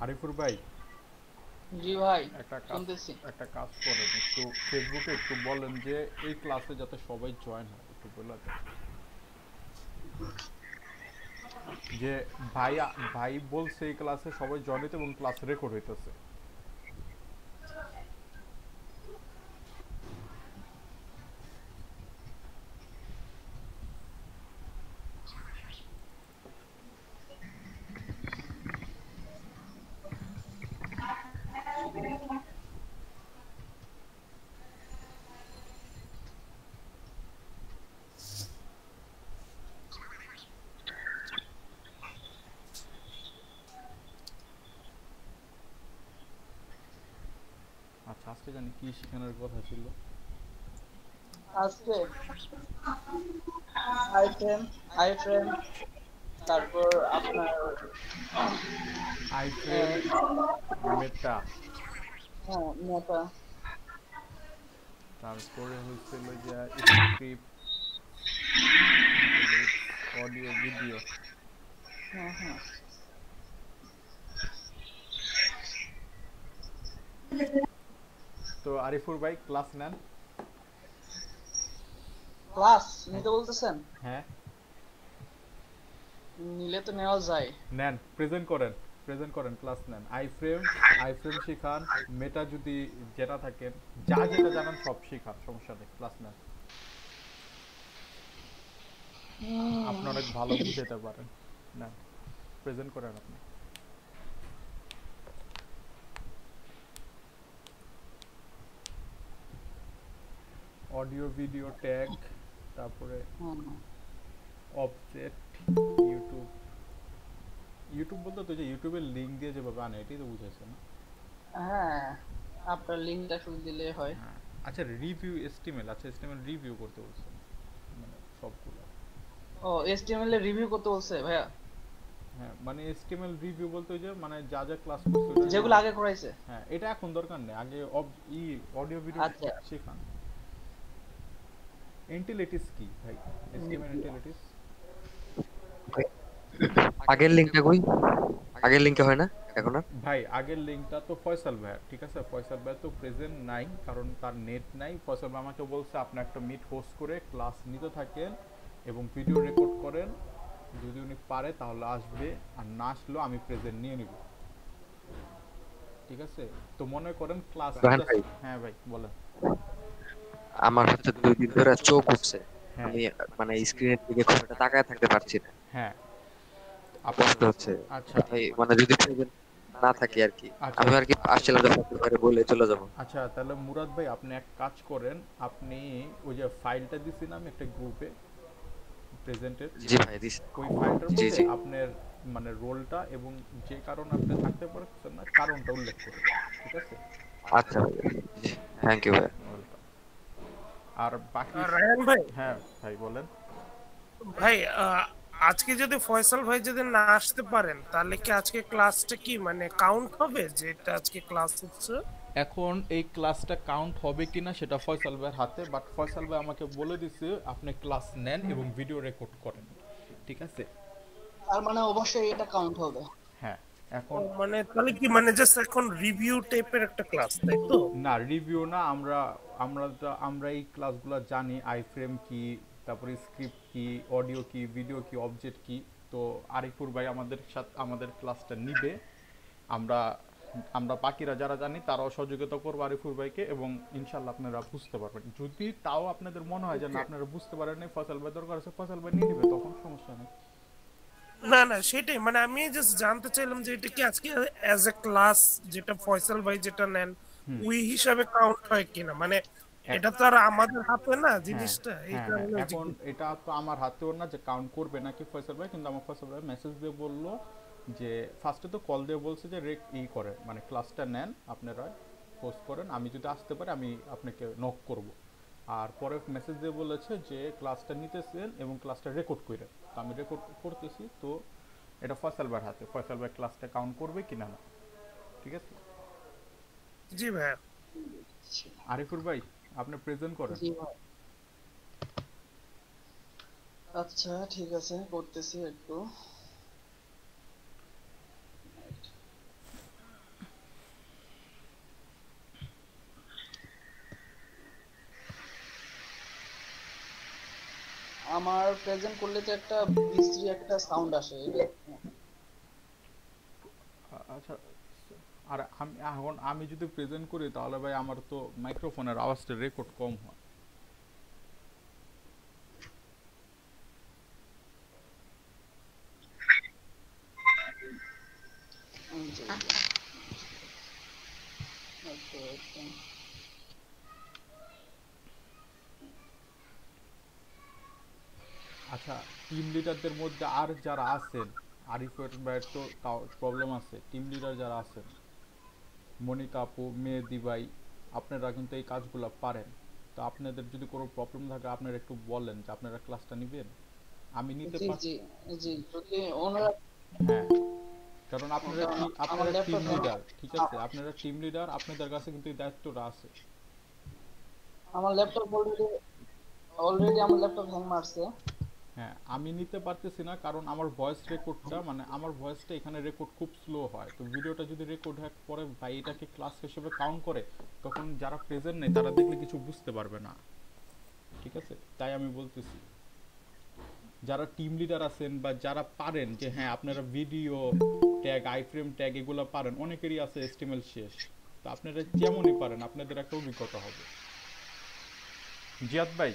আরিফুর ভাই, জি ভাই, একটা কাজ শুনতেছি। একটা কাজ করেন, একটু ফেসবুকে একটু বলেন যে এই ক্লাসে যাতে সবাই জয়েন হয়, একটু বলে দেন যে ভাই ভাই বলছে এই ক্লাসে সবাই জয়েন হইতে এবং ক্লাস রেকর্ড হইতেছে। আচ্ছা, আজকে জানি কি শেখানোর কথা ছিল। আজকে আইফ্রেম আইফ্রেম তারপর আপনার আই ফ্রেম, মেটা, হ্যাঁ মেটা। তারপরে হয়েছিল যে স্ক্রিপ্ট, লিরিক্স, অডিও, ভিডিও। হ্যাঁ হ্যাঁ। তো আরিফুর ভাই ক্লাস নেন। ক্লাস হ্যাঁ, নিতে বলতেছেন? হ্যাঁ, নিলে তো নেওয়া যায়। নেন, প্রেজেন্ট করেন, ক্লাস নেন। আই ফ্রেম শিখান, মেটা যদি যেটা থাকেন, যা যেটা জানান সব শিখান, সমস্যা নেই, ক্লাস নেন। আপনি অনেক ভালো বুঝাইতে পারেন। নেন, প্রেজেন্ট করেন আপনি। অডিও, ভিডিও, ট্যাগ, তারপরে হুম, অবজেক্ট, ইউটিউব। ইউটিউব বলতে তো যে ইউটিউবের লিঙ্ক দিয়ে যেভাবে আনে এটাই তো বুঝাইছে না? হ্যাঁ আপনার লিঙ্কটা শুধু দিলে হয়। হ্যাঁ। আচ্ছা, রিভিউ এস্টিমেল, আচ্ছা এস্টিমেল রিভিউ করতে বলছে, মানে সবগুলো। ও এসটিএমএল এর রিভিউ করতে বলছে ভাইয়া? হ্যাঁ, মানে এসটিএমএল রিভিউ বলতে ওই যে মানে যা যা ক্লাস করছে ওটা যেগুলো রিভিউ। আগে করাইছে। হ্যাঁ, এটা এখন দরকার নেই, আগে ই অডিও ভিডিও আচ্ছা। শেখান। এন্টিলিটিস কি ভাই? এসটিএমএল এন্টিলিটিস। আগের লিঙ্কটা কই? আগের লিঙ্কে হয় না এখন আর? ভাই আগের লিঙ্কটা তো ফয়সাল ভাই, ঠিক আছে, ফয়সাল ভাই তো প্রেজেন্ট নাই কারণ তার নেট নাই। ফয়সাল ভাই আমাকে বলছে আপনি একটা মিট হোস্ট করে ক্লাস নিতে থাকেন এবং ভিডিও রেকর্ড করেন, যদি উনি পারে তাহলে আসবে, আর না আসলেও আমি প্রেজেন্ট নিয়ে নিব। ঠিক আছে, তো মনে করেন ক্লাস রাহান নিতে। ভাই, হ্যাঁ ভাই বলেন। আমার হচ্ছে 2 দিন ধরে চোখ উঠছে। হ্যাঁ, আমি মানে স্ক্রিনের দিকে খুব একটা তাকায় থাকতে পারছি না, হ্যাঁ, আপনার। কষ্ট হচ্ছে। আচ্ছা, তাই মানে যদি present না থাকি আর কি, আচ্ছা, আমি আর কি আসছিলাম যখন ঘরে বলে চলে যাব। আচ্ছা, তাহলে মুরাদ ভাই আপনি এক কাজ করেন, আপনি ওই যে ফাইলটা দিছি না আমি একটা গ্রুপে প্রেজেন্টের, জি ভাই দিস। ওই ফাইলটার জি মধ্যে জি। আপনার মানে রোলটা এবং যে কারণে আপনি থাকতে পারছেন না কারণটা উল্লেখ করুন। ঠিক আছে, আচ্ছা ভাই, থ্যাংক ইউ ভাই। ওয়েলকাম। আর বাকি রায়হান ভাই, হ্যাঁ ভাই বলেন। ভাই আজকে যদি ফয়সাল ভাই যদি না আসতে পারেন তাহলে কি আজকে ক্লাসটা কি মানে কাউন্ট হবে যে এটা আজকে ক্লাস হচ্ছে? এখন এই ক্লাসটা কাউন্ট হবে কিনা সেটা ফয়সাল ভাইয়ের হাতে, বাট ফয়সাল ভাই আমাকে বলে দিছে আপনি ক্লাস নেন এবং ভিডিও রেকর্ড করেন। ঠিক আছে। তার মানে অবশ্যই এটা কাউন্ট হবে। হ্যাঁ, ও এখন মানে তাহলে কি মানে জাস্ট এখন রিভিউ টাইপের একটা ক্লাস, তাই তো? না রিভিউ না, আমরা এই ক্লাসগুলো জানি, আই ফ্রেম কি, তারপরে স্ক্রিপ্ট কি, অডিও কি, ভিডিও কি, অবজেক্ট কি। তো আরিফুর ভাই আমাদের সাথে আমাদের ক্লাসটা নিবে। আমরা আমরা বাকিরা যারা জানি তারাও সহযোগিতা করবো আরিফুর ভাইকে, এবং ইনশাল্লাহ আপনারা বুঝতে পারবেন। যদি তাও আপনাদের মনে হয় যে না ওকে। আপনারা বুঝতে পারেন নাই, ফসল ভাই দরকার আছে, ফসল ভাই নিয়ে নিবে, তখন সমস্যা নেই। না না সেটাই মানে আমি জাস্ট জানতে চাইলাম যে এটা কি আজকে অ্যাজ এ ক্লাস যেটা ফয়সাল ভাই যেটা নেন ওই হিসাবে কাউন্ট হয় কিনা মানে এ- এটা তো আর আমাদের হাতে না হ্যাঁ, জিনিসটা, এই হ্যাঁ, হ্যাঁ, কারণে এখন জিজ্ঞেস। এটা তো আমার হাতেও না যে কাউন্ট করবে নাকি ফয়সাল ভাই, কিন্তু আমার ফয়সাল ভাই মেসেজ দিয়ে বললো যে ফার্স্টে তো কল দিয়ে বলছে যে করে মানে ক্লাসটা নেন আপনারা, পোস্ট করেন, আমি যদি আসতে পারি আমি আপনাকে নক করব। আর পরে মেসেজ দিয়ে বলেছে যে ক্লাসটা নিতেছেন এবং ক্লাসটা রেকর্ড করে, তো আমি রেকর্ড করতেছি। তো এটা ফয়সাল ভাইয়ের হাতে, ফয়সাল ভাই ক্লাসটা কাউন্ট করবে কিনা না। ঠিক আছে। জি ভাই। আরিফুর ভাই আপনি প্রেজেন্ট করেন। জি ভাই। আচ্ছা ঠিক আছে, করতেছি একটু। আমার প্রেজেন্ট করলে তো একটা বিশ্রী একটা সাউন্ড আসে এটা আচ্ছা, আর আমি এখন আমি যদি প্রেজেন্ট করি তাহলে ভাই আমার তো মাইক্রোফোনের আওয়াজটা রেকর্ড কম হয়। জি, ওকে ওকে। আচ্ছা, টিম লিডারদের মধ্যে আর যারা আছেন, আরিফের ভাইয়ের তো তাও প্রবলেম আছে, টিম লিডার যারা আছেন, মনিকা আপু, মেহেদি ভাই, আপনারা কিন্তু এই কাজগুলো পারেন। তো আপনাদের যদি কোনো প্রবলেম থাকে আপনারা একটু বলেন যে আপনারা ক্লাসটা নেবেন, আমি নিতে জি পারছি। জি জি, যদি ওনারা হ্যাঁ, কারণ আপনারা কারণ আমার আপনারা টিম ল্যাপটপ লিডার, ঠিক আছে, আপনারা টিম লিডার, আপনাদের কাছে কিন্তু এই দায়িত্বটা আছে। আমার ল্যাপটপ অলরেডি আমার ল্যাপটপ হ্যাং মারছে। হ্যাঁ, আমি নিতে পারতেছি না কারণ আমার ভয়েস রেকর্ডটা, মানে আমার ভয়েসটা এখানে রেকর্ড খুব স্লো হয়। তো ভিডিওটা যদি রেকর্ড হয় পরে ভাই এটাকে ক্লাস হিসেবে কাউন্ট করে, তখন যারা প্রেজেন্ট নেই তারা দেখলে কিছু বুঝতে পারবে না, ঠিক আছে। তাই আমি বলতেছি যারা টিম লিডার আছেন বা যারা পারেন যে হ্যাঁ আপনারা ভিডিও ট্যাগ, আইফ্রেম ট্যাগ এগুলো পারেন, অনেকেরই আছে এস্টিমেল শেষ, তো আপনারা যেমনই পারেন আপনাদের একটা অভিজ্ঞতা হবে। জিয়াদ ভাই,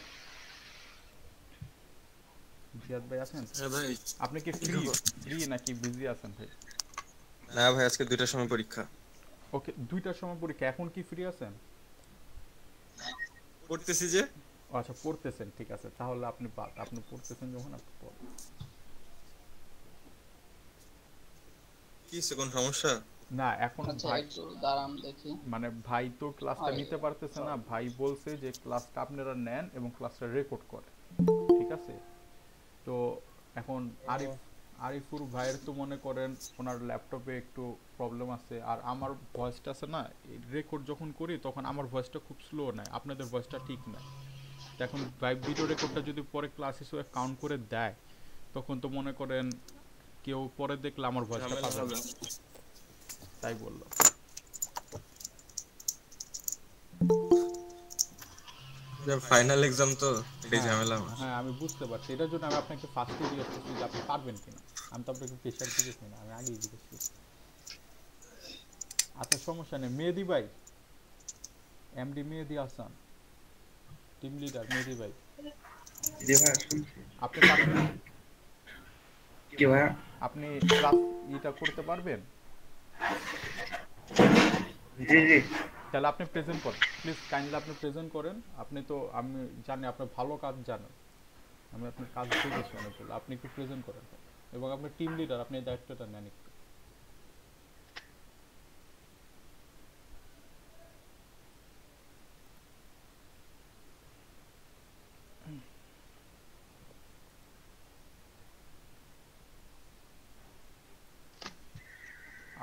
জিয়াদ ভাই আছেন? হ্যাঁ ভাই। আপনি কি ফ্রি ফ্রি নাকি বিজি আছেন ভাই? না ভাই, আজকে 2টার সময় পরীক্ষা। ওকে, 2টার সময় পরীক্ষা, এখন কি ফ্রি আছেন? পড়তেছি যে। ও আচ্ছা, পড়তেছেন, ঠিক আছে, তাহলে আপনি আপনি পড়তেছেন যখন আপনি পড়েন। কি কোন সমস্যা? না এখন আচ্ছা ভাই, একটু দাঁড়ান দেখি। মানে ভাই তো ক্লাসটা আরে, নিতে পারতেছে না, ভাই বলছে যে ক্লাসটা আপনারা নেন এবং ক্লাসটা রেকর্ড করেন, ঠিক আছে। তো এখন আরিফুর ভাইয়ের তো মনে করেন ওনার ল্যাপটপে একটু প্রবলেম আছে, আর আমার ভয়েসটা আছে না, রেকর্ড যখন করি তখন আমার ভয়েসটা খুব স্লো নেয়, আপনাদের ভয়েসটা ঠিক নেয়। তো এখন ভাই ভিডিও রেকর্ডটা যদি পরে ক্লাস হিসেবে কাউন্ট করে দেয় তখন তো মনে করেন কেউ পরে দেখলে আমার ভয়েসটা ঝামেলা পাবে হবে। না, তাই বললো। ফাইনাল এক্সাম তো, এটাই হ্যাঁ ঝামেলা আমার। হ্যাঁ, আমি বুঝতে পারছি, এটার জন্য আমি আপনাকে ফার্স্টে জিজ্ঞেস করছি যে আপনি পারবেন কিনা। আমি তো আপনাকে প্রেশার জিজ্ঞেস করি না, আমি আগেই জিজ্ঞেস করছি। আচ্ছা সমস্যা নেই, মেহেদি ভাই, MD Mehedi Hasan, team leader মেহেদি ভাই, জি ভাই শুনছি। আপনি পারবেন? কি ভাই? আপনি ক্লাস এটা করতে পারবেন? জি জি। তাহলে আপনি প্রেজেন্ট করেন প্লিজ, কাইন্ডলি আপনি প্রেজেন্ট করেন। আপনি তো, আমি জানি আপনি ভালো কাজ জানেন, আমি আপনার কাজ দেখেছি অনেকগুলো, আপনি একটু প্রেজেন্ট করেন এবং আপনি টিম লিডার, আপনি এই দায়িত্বটা নেন একটু।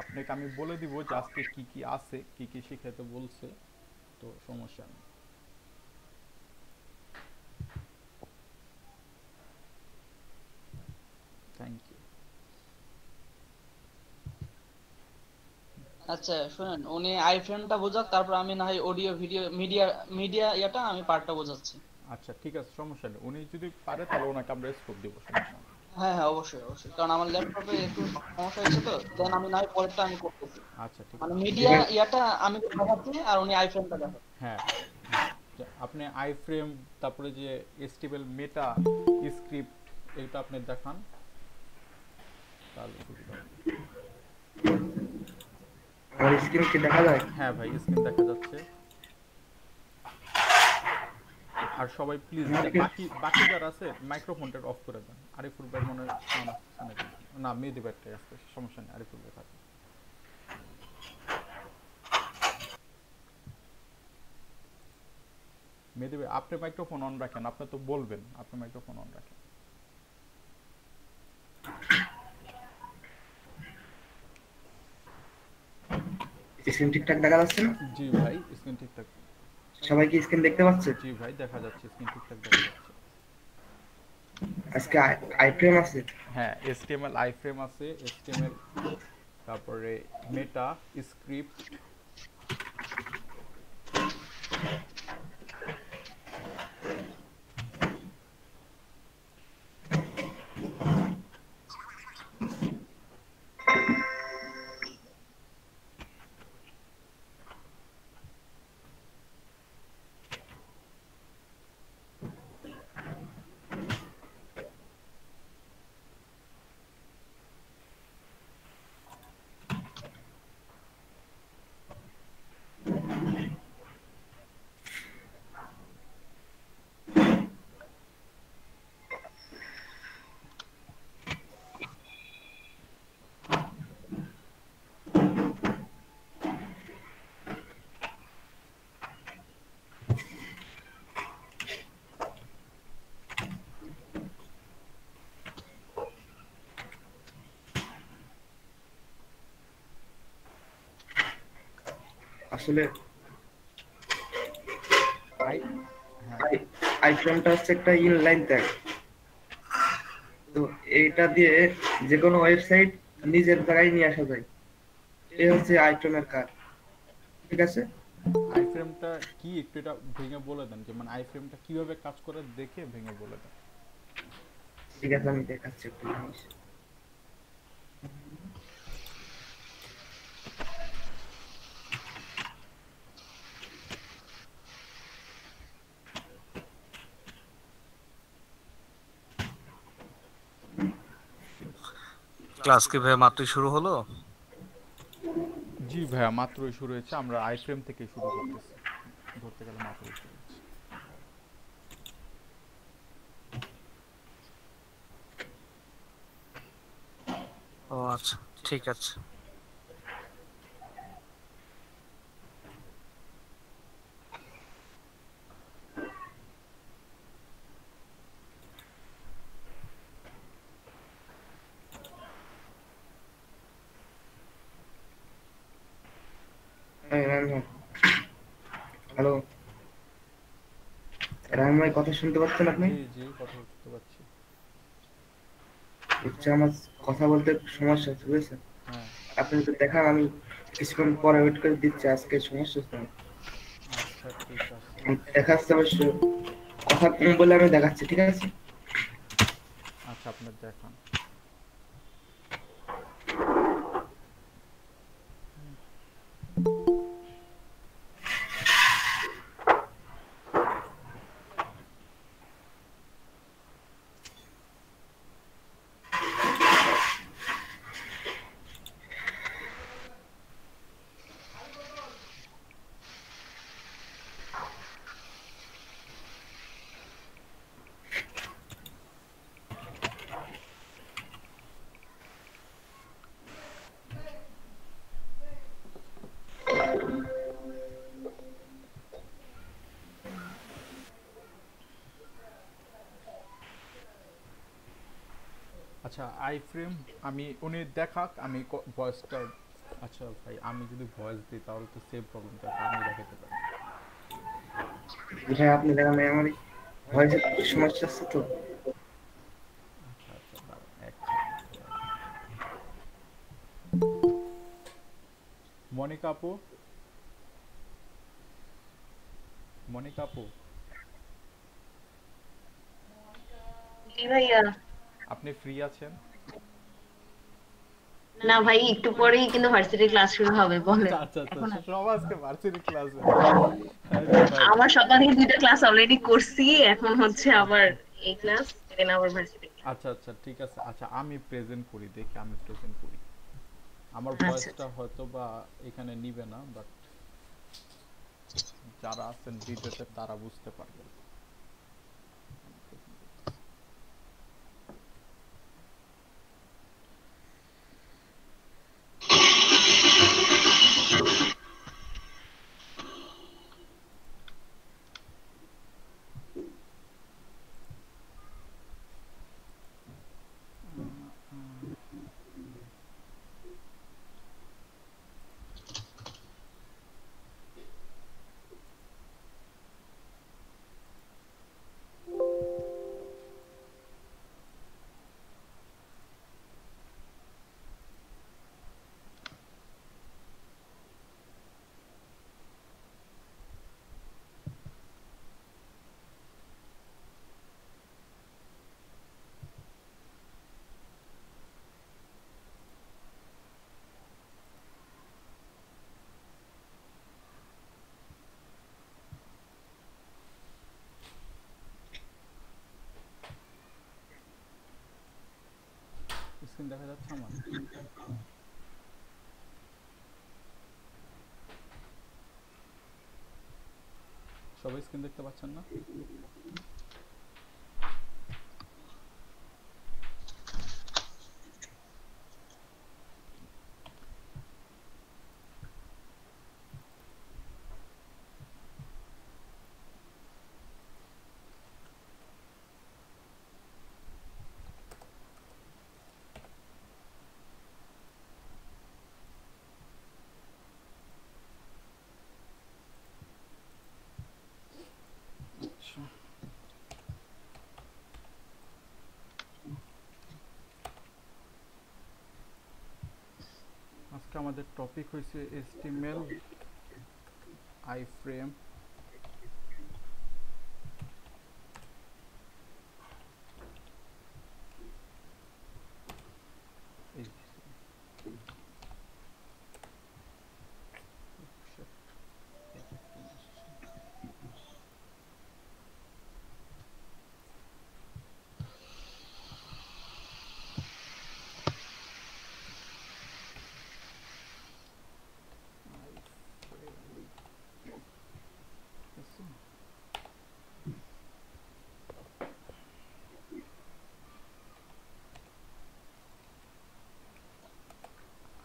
আপনাকে আমি বলে দিব যে আজকে কি কি আছে, কি কি শিখাতে বলছে, তো সমস্যা নেই। Thank you. আচ্ছা শুনেন, উনি আইফ্রেমটা বোঝাক, তারপর আমি না হয় অডিও ভিডিও মিডিয়া মিডিয়া ইয়াটা আমি পার্টটা বোঝাচ্ছি। আচ্ছা ঠিক আছে, সমস্যা নেই, উনি যদি পারে তাহলে ওনাকে আমরা স্কোপ দিব, সমস্যা নেই। হ্যাঁ হ্যাঁ, অবশ্যই অবশ্যই, কারণ আমার ল্যাপটপে একটু সমস্যা হয়েছে, তো দেন আমি না হয় পরেরটা আমি করতেছি। আচ্ছা ঠিক মানে আছে। মিডিয়া ইয়াটা আমি দেখাচ্ছি আর উনি আইফ্রেমটা দেখাচ্ছি। হ্যাঁ, আপনি আই ফ্রেম, তারপরে যে এসটিএমএল মেটা স্ক্রিপ্ট, এটা আপনি দেখান তাহলে সুবিধা হবে। আমার স্ক্রিন কি দেখা যায়? হ্যাঁ ভাই, স্ক্রিন দেখা যাচ্ছে। আর সবাই প্লিজ, বাকি বাকি যারা আছে মাইক্রোফোনটা অফ করে দেন। আরিফুল ভাই মনে হয় সাউন্ড আসছে নাকি? না, মেহেদি ভাইটাই আসছে, সমস্যা নেই, আরিফুল ভাই থাকে। মেহেদি ভাই আপনি মাইক্রোফোন অন রাখেন, আপনি তো বলবেন, আপনি মাইক্রোফোন অন রাখেন। স্ক্রিন ঠিকঠাক দেখা যাচ্ছে না? জি ভাই, স্ক্রিন ঠিকঠাক। সবাই কি স্ক্রিন দেখতে পাচ্ছে? জি ভাই, দেখা যাচ্ছে, স্ক্রিন ঠিকঠাক দেখা যাচ্ছে। আজকে আইফ্রেম আছে? হ্যাঁ, এসটিএমএল আইফ্রেম আছে, এসটিএমএল, তারপরে মেটা স্ক্রিপ্ট, আসলে আই হ্যাঁ আইফ্রেমটা হচ্ছে একটা ইনলাইন ট্যাগ। তো এইটা দিয়ে যে কোনো ওয়েবসাইট নিজের জায়গায় নিয়ে আসা যায়। এই হচ্ছে আইফ্রেমের কাজ, ঠিক আছে? আই ফ্রেমটা কি একটু এটা ভেঙে বলে দেন, যে মানে আই ফ্রেমটা কিভাবে কাজ করে দেখে ভেঙে বলে দেন। ঠিক আছে, আমি দেখাচ্ছি একটু জিনিস। ক্লাস কি ভাই মাত্রই শুরু হলো? জি ভাইয়া মাত্রই শুরু হয়েছে, আমরা আই ফ্রেম থেকে শুরু করতেছি, ধরতে গেলে মাত্রই শুরু হয়েছে। ও আচ্ছা, ঠিক আছে। হ্যালো, রায়হান ভাই, কথা শুনতে পাচ্ছেন আপনি? জি জি কথা বুঝতে পারছি। হচ্ছে আমার কথা বলতে একটু সমস্যা হচ্ছে, বুঝেছেন? হ্যাঁ আপনি যদি দেখান আমি কিছুক্ষণ পরে ওয়েট করে দিচ্ছি, আজকে সমস্যা হচ্ছে আমার। আচ্ছা ঠিক আছে। আমি দেখাচ্ছি অবশ্য, কথা কম বলে আমি দেখাচ্ছি, ঠিক আছে? আচ্ছা আপনার দেখান। আচ্ছা আই ফ্রেম আমি উনি দেখাক, আমি ভয়েসটা, আচ্ছা ভাই আমি যদি ভয়েস দিই তাহলে তো সেম প্রবলেমটা আমি দেখাতে পারি। ভাই আপনি দেখান, ভাই আমার ভয়েসের সমস্যা আছে তো। আচ্ছা আচ্ছা দাঁড়ান এক সেকেন্ড। মনিকা আপু, মনিকা আপু জি ভাইয়া। আপনি ফ্রি আছেন? না ভাই, একটু পরেই কিন্তু ভার্সিটি ক্লাস শুরু হবে, বলেন। আচ্ছা আচ্ছা এখন আচ্ছা সব আজকে ভার্সিটি ক্লাসে। ভাই আমার সকাল থেকে দুইটা ক্লাস অলরেডি করছি, এখন হচ্ছে আবার এই ক্লাস, দেন আবার ভার্সিটি। আচ্ছা আচ্ছা ঠিক আছে, আচ্ছা আমি প্রেজেন্ট করি, দেখি আমি প্রেজেন্ট করি। আমার আচ্ছা ভয়েসটা হয়তো বা এখানে নিবে না, বাট যারা আছেন ভিডিওতে তারা বুঝতে পারবেন। স্ক্রিন দেখা যাচ্ছে আমার? সবাই স্ক্রিন দেখতে পাচ্ছেন না? আজকে আমাদের টপিক হয়েছে HTML আইফ্রেম। এই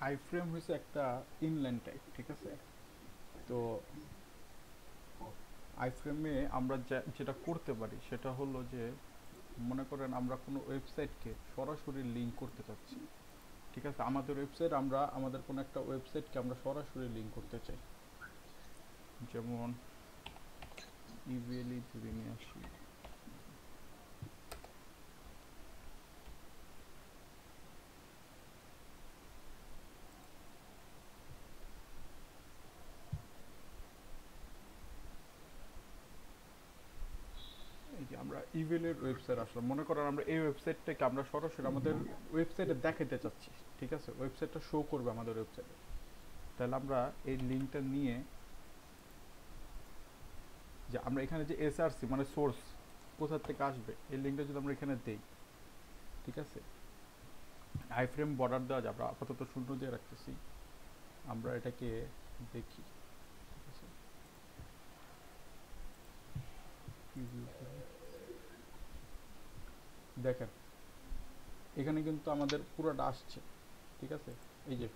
আইফ্রেম হচ্ছে একটা ইনলাইন টাইপ, ঠিক আছে? তো আইফ্রেমে আমরা যেটা করতে পারি সেটা হলো যে, মনে করেন আমরা কোনো ওয়েবসাইটকে সরাসরি লিঙ্ক করতে চাচ্ছি, ঠিক আছে? আমাদের ওয়েবসাইট, আমরা আমাদের কোনো একটা ওয়েবসাইটকে আমরা সরাসরি লিঙ্ক করতে চাই। যেমন ইমেইলই ধরে নিয়ে আসি। এই যে আমরা ইমেইলের ওয়েবসাইট আসলাম, মনে করেন আমরা এই ওয়েবসাইটটাকে আমরা সরাসরি আমাদের ওয়েবসাইটে দেখাতে চাচ্ছি, ঠিক আছে? ওয়েবসাইটটা শো করবে আমাদের ওয়েবসাইটে। তাহলে আমরা এই লিঙ্কটা নিয়ে, যে আমরা এখানে যে এসআরসি মানে সোর্স কোথা থেকে আসবে, এই লিঙ্কটা যদি আমরা এখানে দেই, ঠিক আছে? আইফ্রেম বর্ডার দেওয়া যাবে, আপাতত শূন্য দিয়ে রাখতেছি। আমরা এটাকে দেখি, ঠিক আছে? দেখেন এখানে কিন্তু আমাদের পুরোটা আসছে, ঠিক আছে? এই যে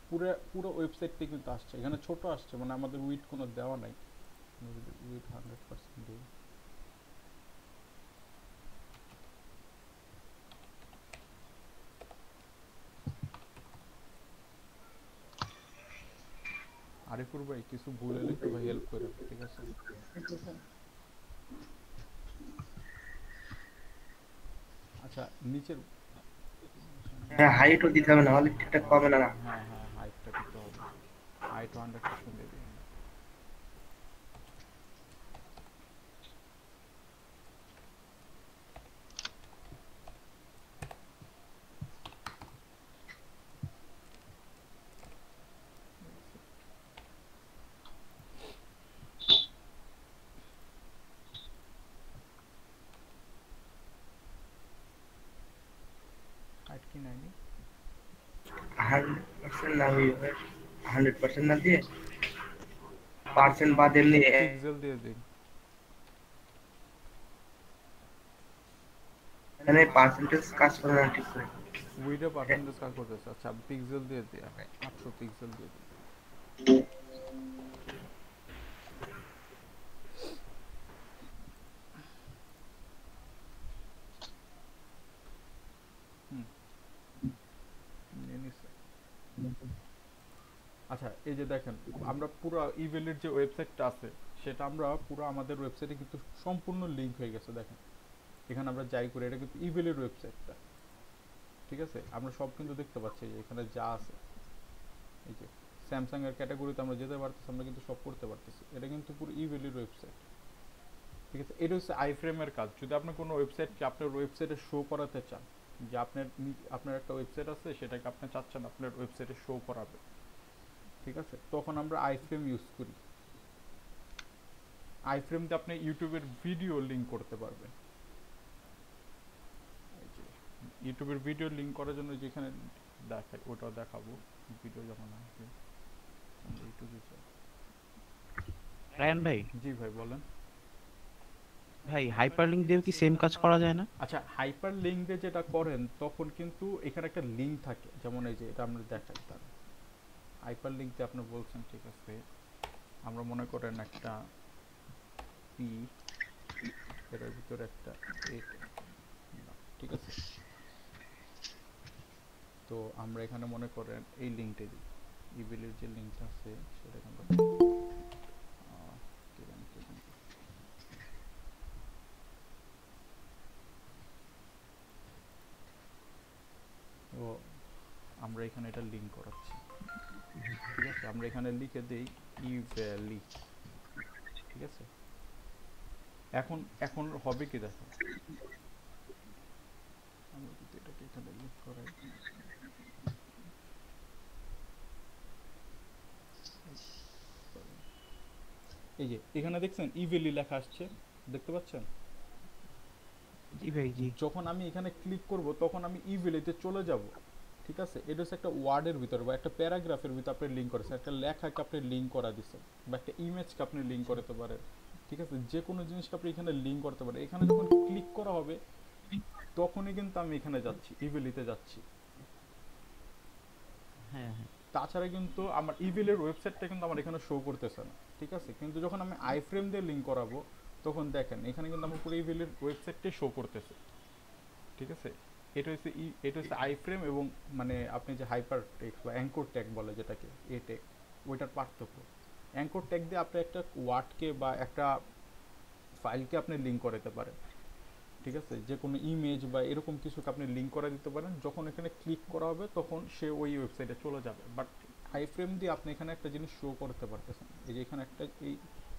পুরো পুরো ওয়েবসাইটটি কিন্তু আসছে, এখানে ছোট আসছে, মানে আমাদের উইথ কোনো দেওয়া নাই। উইথ 100% দিই, আরিফুর ভাই কিছু ভুল হলে একটু ভাই হেল্প করে, ঠিক আছে? আচ্ছা নিচের, হ্যাঁ হাইটও দিতে হবে, না হলে ঠিকঠাক পাবে না। হ্যাঁ হ্যাঁ হাইটটা দিতে হবে, হাইট 100% দিয়ে দিন। হাইট কি নাই? 100% না, ওই 100% না দিয়ে পার্সেন্ট বাদ এমনি পিক্সেল দিয়ে দিন। মানে পার্সেন্টেজ কাজ করে না ঠিক করে। উইডে পার্সেন্টেজ কাজ করতেছে। আচ্ছা পিক্সেল দিয়ে দিই, 800 পিক্সেল দিয়ে দিই। আচ্ছা এই যে দেখেন, আমরা পুরো ইভেলের যে ওয়েবসাইটটা আছে সেটা আমরা পুরো আমাদের ওয়েবসাইটে কিন্তু সম্পূর্ণ লিংক হয়ে গেছে। দেখেন এখানে আমরা যাই করি, এটা কিন্তু ইভেলের ওয়েবসাইটটা, ঠিক আছে? আমরা সব কিন্তু দেখতে পাচ্ছি যে এখানে যা আছে, এই যে স্যামসাং এর ক্যাটাগরিতে আমরা যেতে পারতেছি, আমরা কিন্তু সব করতে পারতেছি। এটা কিন্তু পুরো ইভেলের ওয়েবসাইট, ঠিক আছে? এটা হচ্ছে আইফ্রেমের কাজ। যদি আপনি কোনো ওয়েবসাইটকে আপনার ওয়েবসাইটে শো করাতে চান, যে আপনার একটা ওয়েবসাইট আছে, সেটাকে আপনি চাচ্ছেন আপনার ওয়েবসাইটে শো করাবে, ঠিক আছে? তখন আমরা আইফ্রেম ইউজ করি। আইফ্রেম দিয়ে আপনি ইউটিউবের ভিডিও লিংক করতে পারবেন। ইউটিউবের ভিডিও লিংক করার জন্য যেখানে দেখাই ওটাও দেখাবো, ভিডিও যখন আসবে ইউটিউবে। রায়ান ভাই, জি ভাই বলেন। ভাই হাইপারলিংক দিয়ে কি সেম কাজ করা যায় না? আচ্ছা হাইপার লিংক দিয়ে যেটা করেন তখন কিন্তু এখানে একটা লিংক থাকে, যেমন এই যে এটা আমরা দেখাই। তার হাইপার লিংক দিয়ে আপনি বলছেন, ঠিক আছে? আমরা মনে করেন একটা পি, এর ভিতরে একটা 8, ঠিক আছে? তো আমরা এখানে মনে করেন এই লিংকটা দিই, ইমেইলের যে লিংকটা আছে সেটাকে আমরা তো আমরা এখানে এটা লিংক করাচ্ছি, ঠিক আছে? আমরা এখানে লিখে দেই ইভ্যালি, ঠিক আছে? এখন এখন হবে কি দেখো, আমরা যদি এটাকে এখানে লিংক করাই, এই যে এখানে দেখছেন ইভ্যালি লেখা আসছে, দেখতে পাচ্ছেন? জি ভাই জি। যখন আমি এখানে ক্লিক করব তখন আমি ইভ্যালিতে চলে যাব, ঠিক আছে? এটা হচ্ছে একটা ওয়ার্ডের ভিতরে বা একটা প্যারাগ্রাফের ভিতরে আপনি লিংক করেছেন, একটা লেখাকে আপনি লিংক করা দিচ্ছেন বা একটা ইমেজকে আপনি লিংক করতে পারেন, ঠিক আছে? যে কোনো জিনিসকে আপনি এখানে লিংক করতে পারেন। এখানে যখন ক্লিক করা হবে তখনই কিন্তু আমি এখানে যাচ্ছি, ইভ্যালিতে যাচ্ছি। হ্যাঁ হ্যাঁ। তাছাড়া কিন্তু আমার ইভেলের ওয়েবসাইটটা কিন্তু আমার এখানে শো করতেছে না, ঠিক আছে? কিন্তু যখন আমি আইফ্রেম দিয়ে লিংক করাবো তখন দেখেন এখানে কিন্তু আমার পুরো ইভেলের ওয়েবসাইটটাই শো করতেছে, ঠিক আছে? এটা হচ্ছে আইফ্রেম এবং মানে আপনি যে হাইপার টেক্সট বা অ্যাঙ্কর ট্যাগ বলে যেটাকে, এ ট্যাগ, ওইটার পার্থক্য। অ্যাঙ্কর ট্যাগ দিয়ে আপনি একটা ওয়ার্ডকে বা একটা ফাইলকে আপনি লিংক করাতে পারেন, ঠিক আছে? যে কোনো ইমেজ বা এরকম কিছুকে আপনি লিংক করে দিতে পারেন। যখন এখানে ক্লিক করা হবে তখন সে ওই ওয়েবসাইটে চলে যাবে। বাট আইফ্রেম দিয়ে আপনি এখানে একটা জিনিস শো করতে পারতেছেন, এই যে এখানে একটা, এই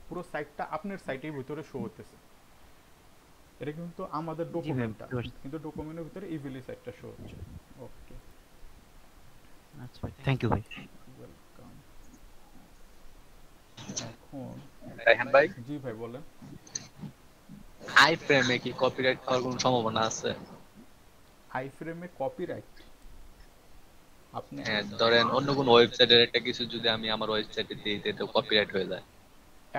পুরো সাইটটা আপনার সাইটের ভিতরে শো হতেছে। এটা কিন্তু আমাদের ডকুমেন্টটা, কিন্তু ডকুমেন্টের ভিতরে ইভিলি সাইটটা শো হচ্ছে। ওকে, আচ্ছা ভাই, থ্যাংক ইউ ভাই। ওয়েলকাম। এখন রায়হান ভাই, জি ভাই বলেন। আইফ্রেমে কি কপিরাইট হওয়ার কোনো সম্ভাবনা আছে? আইফ্রেমে কপিরাইট আপনি ধরেন অন্য কোনো ওয়েবসাইটের একটা কিছু যদি আমি আমার ওয়েবসাইটে দিই তো কপিরাইট হয়ে যায়।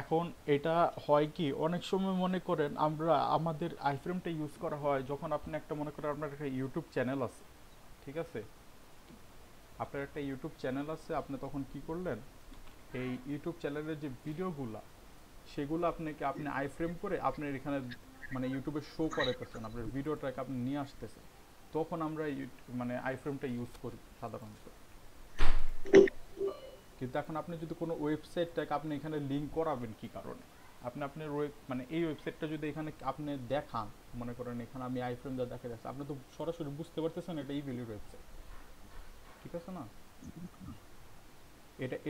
এখন এটা হয় কি, অনেক সময় মনে করেন আমরা আমাদের আইফ্রেমটা ইউজ করা হয় যখন আপনি একটা মনে করেন আপনার একটা ইউটিউব চ্যানেল আছে, ঠিক আছে? আপনার একটা ইউটিউব চ্যানেল আছে, আপনি তখন কি করলেন, এই ইউটিউব চ্যানেলের যে ভিডিওগুলা সেগুলো আপনি আইফ্রেম করে আপনার এখানে মানে ইউটিউবে শো করাতেছেন, আপনার ভিডিওটাকে আপনি নিয়ে আসতেছেন, তখন আমরা মানে আইফ্রেমটা ইউজ করি সাধারণত। কিন্তু এখন আপনি যদি কোনো ওয়েবসাইটটাকে আপনি এখানে লিংক করাবেন কি কারণে, আপনার মানে এই ওয়েবসাইটটা যদি এখানে আপনি দেখান, মনে করেন এখানে আমি আইফ্রেম দিয়ে দেখা যাচ্ছে, আপনি তো সরাসরি বুঝতে পারতেছেন এটা ইভ্যালির ওয়েবসাইট, ঠিক আছে না?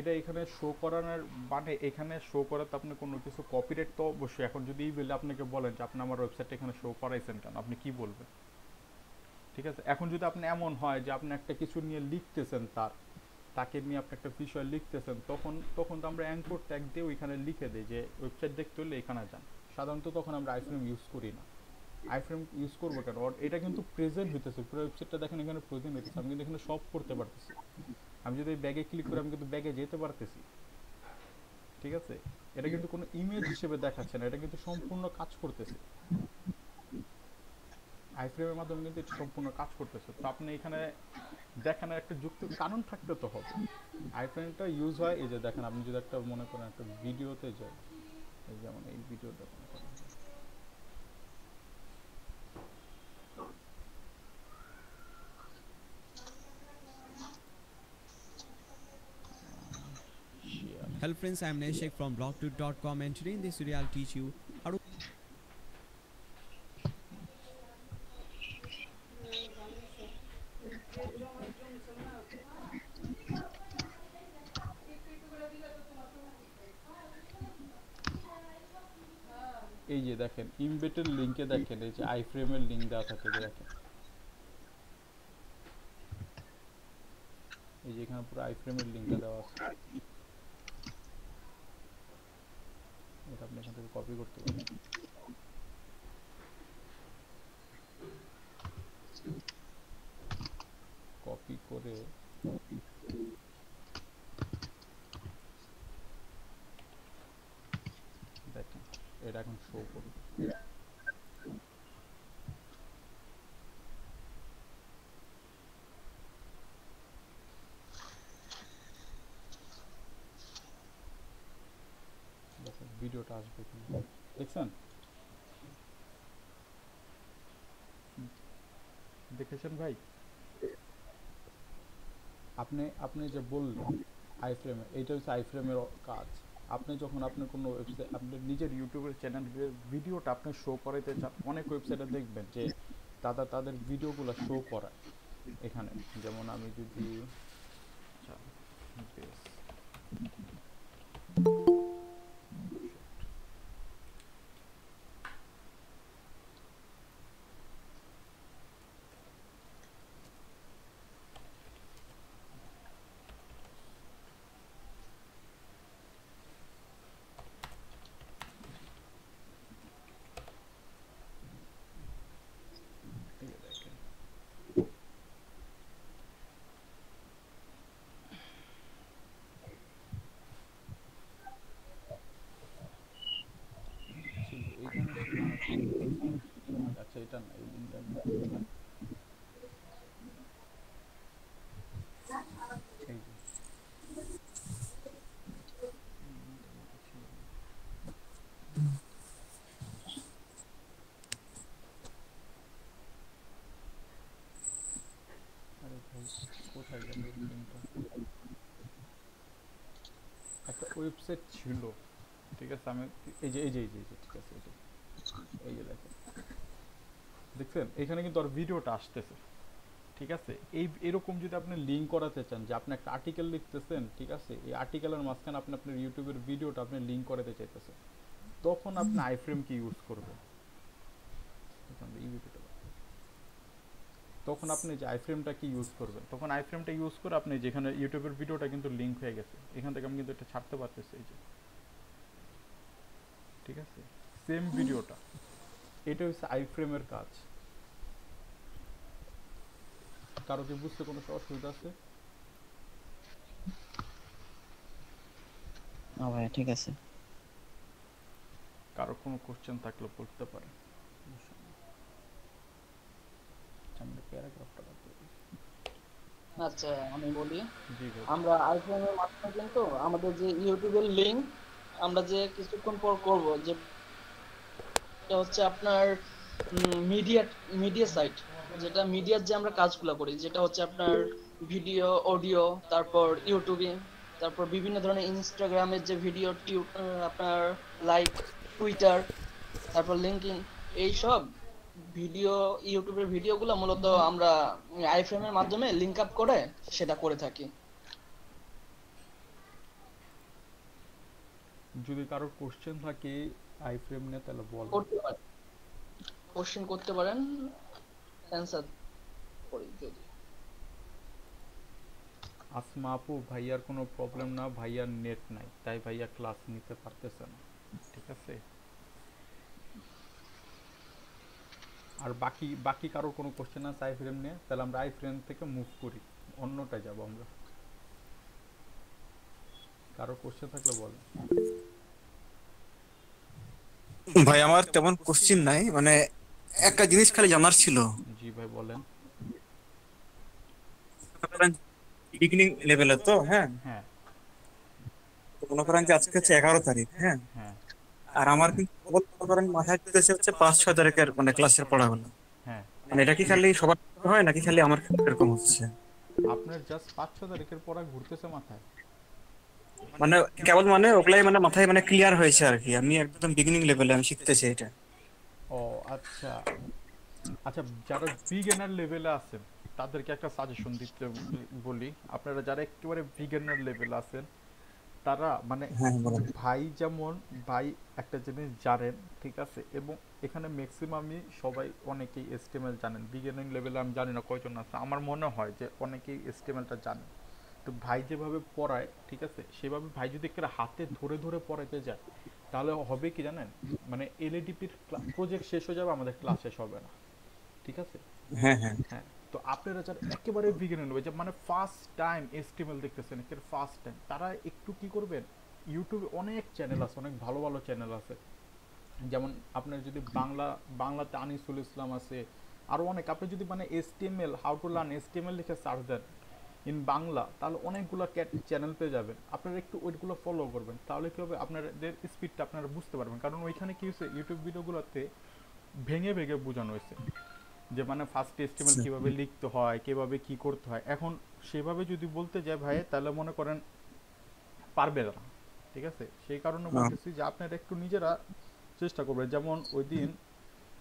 এটা এখানে শো করানোর মানে এখানে শো করাতে আপনি কোনো কিছু কপিরাইট তো অবশ্যই। এখন যদি ইভ্যালি আপনাকে বলেন যে আপনি আমার ওয়েবসাইটটা এখানে শো করাইছেন কেন, আপনি কি বলবেন, ঠিক আছে? এখন যদি আপনি এমন হয় যে আপনি একটা কিছু নিয়ে লিখতেছেন, তাকে নিয়ে আপনি একটা বিষয় লিখতেছেন, তখন তো আমরা অ্যাঙ্কর ট্যাগ দিয়ে ওইখানে লিখে দিই যে ওয়েবসাইট দেখতে হলে এখানে যান। সাধারণত তখন আমরা আইফ্রেম ইউজ করি না। আইফ্রেম ইউজ করবো কেন, এটা কিন্তু প্রেজেন্ট হইতেছে, পুরো ওয়েবসাইটটা দেখেন এখানে প্রেজেন্ট হইতেছে, আমি কিন্তু এখানে সব করতে পারতেছি। আমি যদি ব্যাগে ক্লিক করি আমি কিন্তু ব্যাগে যেতে পারতেছি, ঠিক আছে? এটা কিন্তু কোনো ইমেজ হিসেবে দেখাচ্ছে না, এটা কিন্তু সম্পূর্ণ কাজ করতেছে। আইফ্রেমের মাধ্যমে কিন্তু এটা সম্পূর্ণ কাজ করতেছে। তো আপনি এখানে দেখেন একটা যুক্ত কারণ থাকতে তো হবে। আইফ্রেমটা ইউজ হয় এই যে দেখেন, আপনি যদি একটা মনে করেন একটা ভিডিওতে যান, এই যেমন এই ভিডিওটা মনে করেন, Hello friends, I am Neshek from blogtut.com and today in this video I'll teach you how to এই যে দেখেন ইমবেডেড লিংকে দেখেন এই যে আইফ্রেমের লিংক দেওয়া থাকে, যে দেখেন এই যে এখানে পুরো আইফ্রেমের লিংকটা দেওয়া আছে, এটা আপনি এখান থেকে কপি করতে পারেন। কপি করে দেখেন এটা এখন শো করবে। ভিডিওটা আসবে কিনা দেখছেন, দেখেছেন ভাই? আপনি যে বললেন আইফ্রেমে, এইটা হচ্ছে আইফ্রেমের কাজ। আপনি যখন আপনার কোনো ওয়েবসাইট আপনার নিজের ইউটিউবের চ্যানেলের ভিডিওটা আপনি শো করাইতে চান, অনেক ওয়েবসাইটে দেখবেন যে তাদের ভিডিওগুলো শো করায়, এখানে যেমন আমি যদি আচ্ছা বেস আচ্ছা এটা না এই লিঙ্কটা না এই যে আরে ভাই কোথায় গেল লিঙ্কটা একটা ওয়েবসাইট ছিল ঠিক আছে আমি এই যে ঠিক আছে এই যে দেখেন দেখছেন এখানে কিন্তু আর ভিডিওটা আসতেছে ঠিক আছে এরকম যদি আপনি লিঙ্ক করাতে চান যে আপনি একটা আর্টিকেল লিখতেছেন ঠিক আছে এই আর্টিকেলের মাঝখানে আপনি আপনার ইউটিউবের ভিডিওটা আপনি লিঙ্ক করাতে চাইতেছেন তখন আপনি আইফ্রেম কি ইউজ করবেন তখন আপনি যে আইফ্রেমটা কি ইউজ করবেন তখন আইফ্রেমটা ইউজ করে আপনি যেখানে ইউটিউবের ভিডিওটা কিন্তু লিঙ্ক হয়ে গেছে এখান থেকে আমি কিন্তু এটা ছাড়তে পারতেছি এই যে ঠিক আছে সেম ভিডিওটা এটা হচ্ছে আইফ্রেমের কাজ কারো কি বুঝতে কোনো অসুবিধা আছে না ভাই ঠিক আছে কারো কোনো কোশ্চেন থাকলে বলতে পারেন আমরা প্যারাগ্রাফটা আচ্ছা আমি বলি জি ভাই আমরা আইফোনের মাধ্যমে কিন্তু আমাদের যে ইউটিউবের লিংক আমরা যে কিছুক্ষণ পর করব যে এটা হচ্ছে আপনার মিডিয়া সাইট যেটা মিডিয়ার যে আমরা কাজগুলো করি যেটা হচ্ছে আপনার ভিডিও অডিও তারপর ইউটিউবে তারপর বিভিন্ন ধরনের ইনস্টাগ্রামের যে ভিডিও আপনার লাইক টুইটার তারপর লিঙ্কডইন এই সব ভিডিও ইউটিউবের ভিডিওগুলো মূলত আমরা আইফ্রেমের মাধ্যমে লিংক আপ করে সেটা করে থাকি যদি কারো কোশ্চেন থাকে আইফ্রেম নিয়ে তাহলে বল করতে পারেন কোশ্চেন করতে পারেন অ্যানসার করি যদি আসমা আপু ভাইয়ার কোনো প্রবলেম না ভাইয়ার নেট নাই তাই ভাইয়া ক্লাস নিতে পারতেছে না ঠিক আছে আর বাকি কারোর কোনো কোশ্চেন আছে আইফ্রেম নিয়ে তাহলে আমরা আইফ্রেম থেকে মুভ করি অন্যটায় যাব আমরা কারো কোশ্চেন থাকলে বলেন ভাই আমার তেমন কোশ্চেন নাই মানে একটা জিনিস খালি জানার ছিল জি ভাই বলেন বিগিনিং লেভেলে তো হ্যাঁ হ্যাঁ মনে করেন যে আজকে হচ্ছে 11 তারিখ হ্যাঁ হ্যাঁ আর আমার কিন্তু মনে করেন মাথায় দিতেছে হচ্ছে 5-6 তারিখের মানে ক্লাসের পড়াগুলো হ্যাঁ মানে এটা কি খালি সবার হয় নাকি খালি আমার ক্ষেত্রে এরকম হচ্ছে আপনার জাস্ট 5-6 তারিখের পড়া ঘুরতেছে মাথায় মানে কেবল মানে ওগুলাই মানে মাথায় মানে ক্লিয়ার হয়েছে আর কি আমি একদম বিগিনিং লেভেলে আমি শিখতেছি এটা ও আচ্ছা আচ্ছা যারা বিগিনার লেভেলে আছেন তাদেরকে একটা সাজেশন দিতে বলি আপনারা যারা একেবারে বিগিনার লেভেলে আছেন তারা মানে ভাই যেমন ভাই একটা জিনিস জানেন ঠিক আছে এবং এখানে ম্যাক্সিমামই সবাই অনেকেই এসটিএমএল জানেন বিগিনিং লেভেলে আমি জানি না কয়জন আছে আমার মনে হয় যে অনেকেই এসটিএমএলটা জানেন তো ভাই যেভাবে পড়ায় ঠিক আছে সেভাবে ভাই যদি একটা হাতে ধরে ধরে পড়াতে যায় তাহলে হবে কি জানেন মানে এলএডিপির প্রজেক্ট শেষ হয়ে যাবে আমাদের ক্লাস শেষ হবে না ঠিক আছে হ্যাঁ হ্যাঁ হ্যাঁ তো আপনারা যারা একেবারে বিগিনার যে মানে ফার্স্ট টাইম এসটিএমএল দেখতেছেন একের ফার্স্ট টাইম তারা একটু কি করবেন ইউটিউবে অনেক চ্যানেল আছে অনেক ভালো ভালো চ্যানেল আছে যেমন আপনার যদি বাংলাতে আনিসুল ইসলাম আছে আরও অনেক আপনি যদি মানে HTML how to learn HTML লিখে সার্চ দেন ইন বাংলা তাহলে অনেকগুলো চ্যানেল পেয়ে যাবেন আপনারা একটু ওইগুলো ফলো করবেন তাহলে কী হবে আপনাদের স্পিডটা আপনারা বুঝতে পারবেন কারণ ওইখানে কী হয়েছে ইউটিউব ভিডিওগুলোতে ভেঙে ভেঙে বোঝানো হয়েছে যে মানে ফার্স্ট এস্টিমেল কীভাবে লিখতে হয় কীভাবে কী করতে হয় এখন সেভাবে যদি বলতে যায় ভাই তাহলে মনে করেন পারবে না ঠিক আছে সেই কারণে বলতেছি যে আপনারা একটু নিজেরা চেষ্টা করবেন যেমন ওই দিন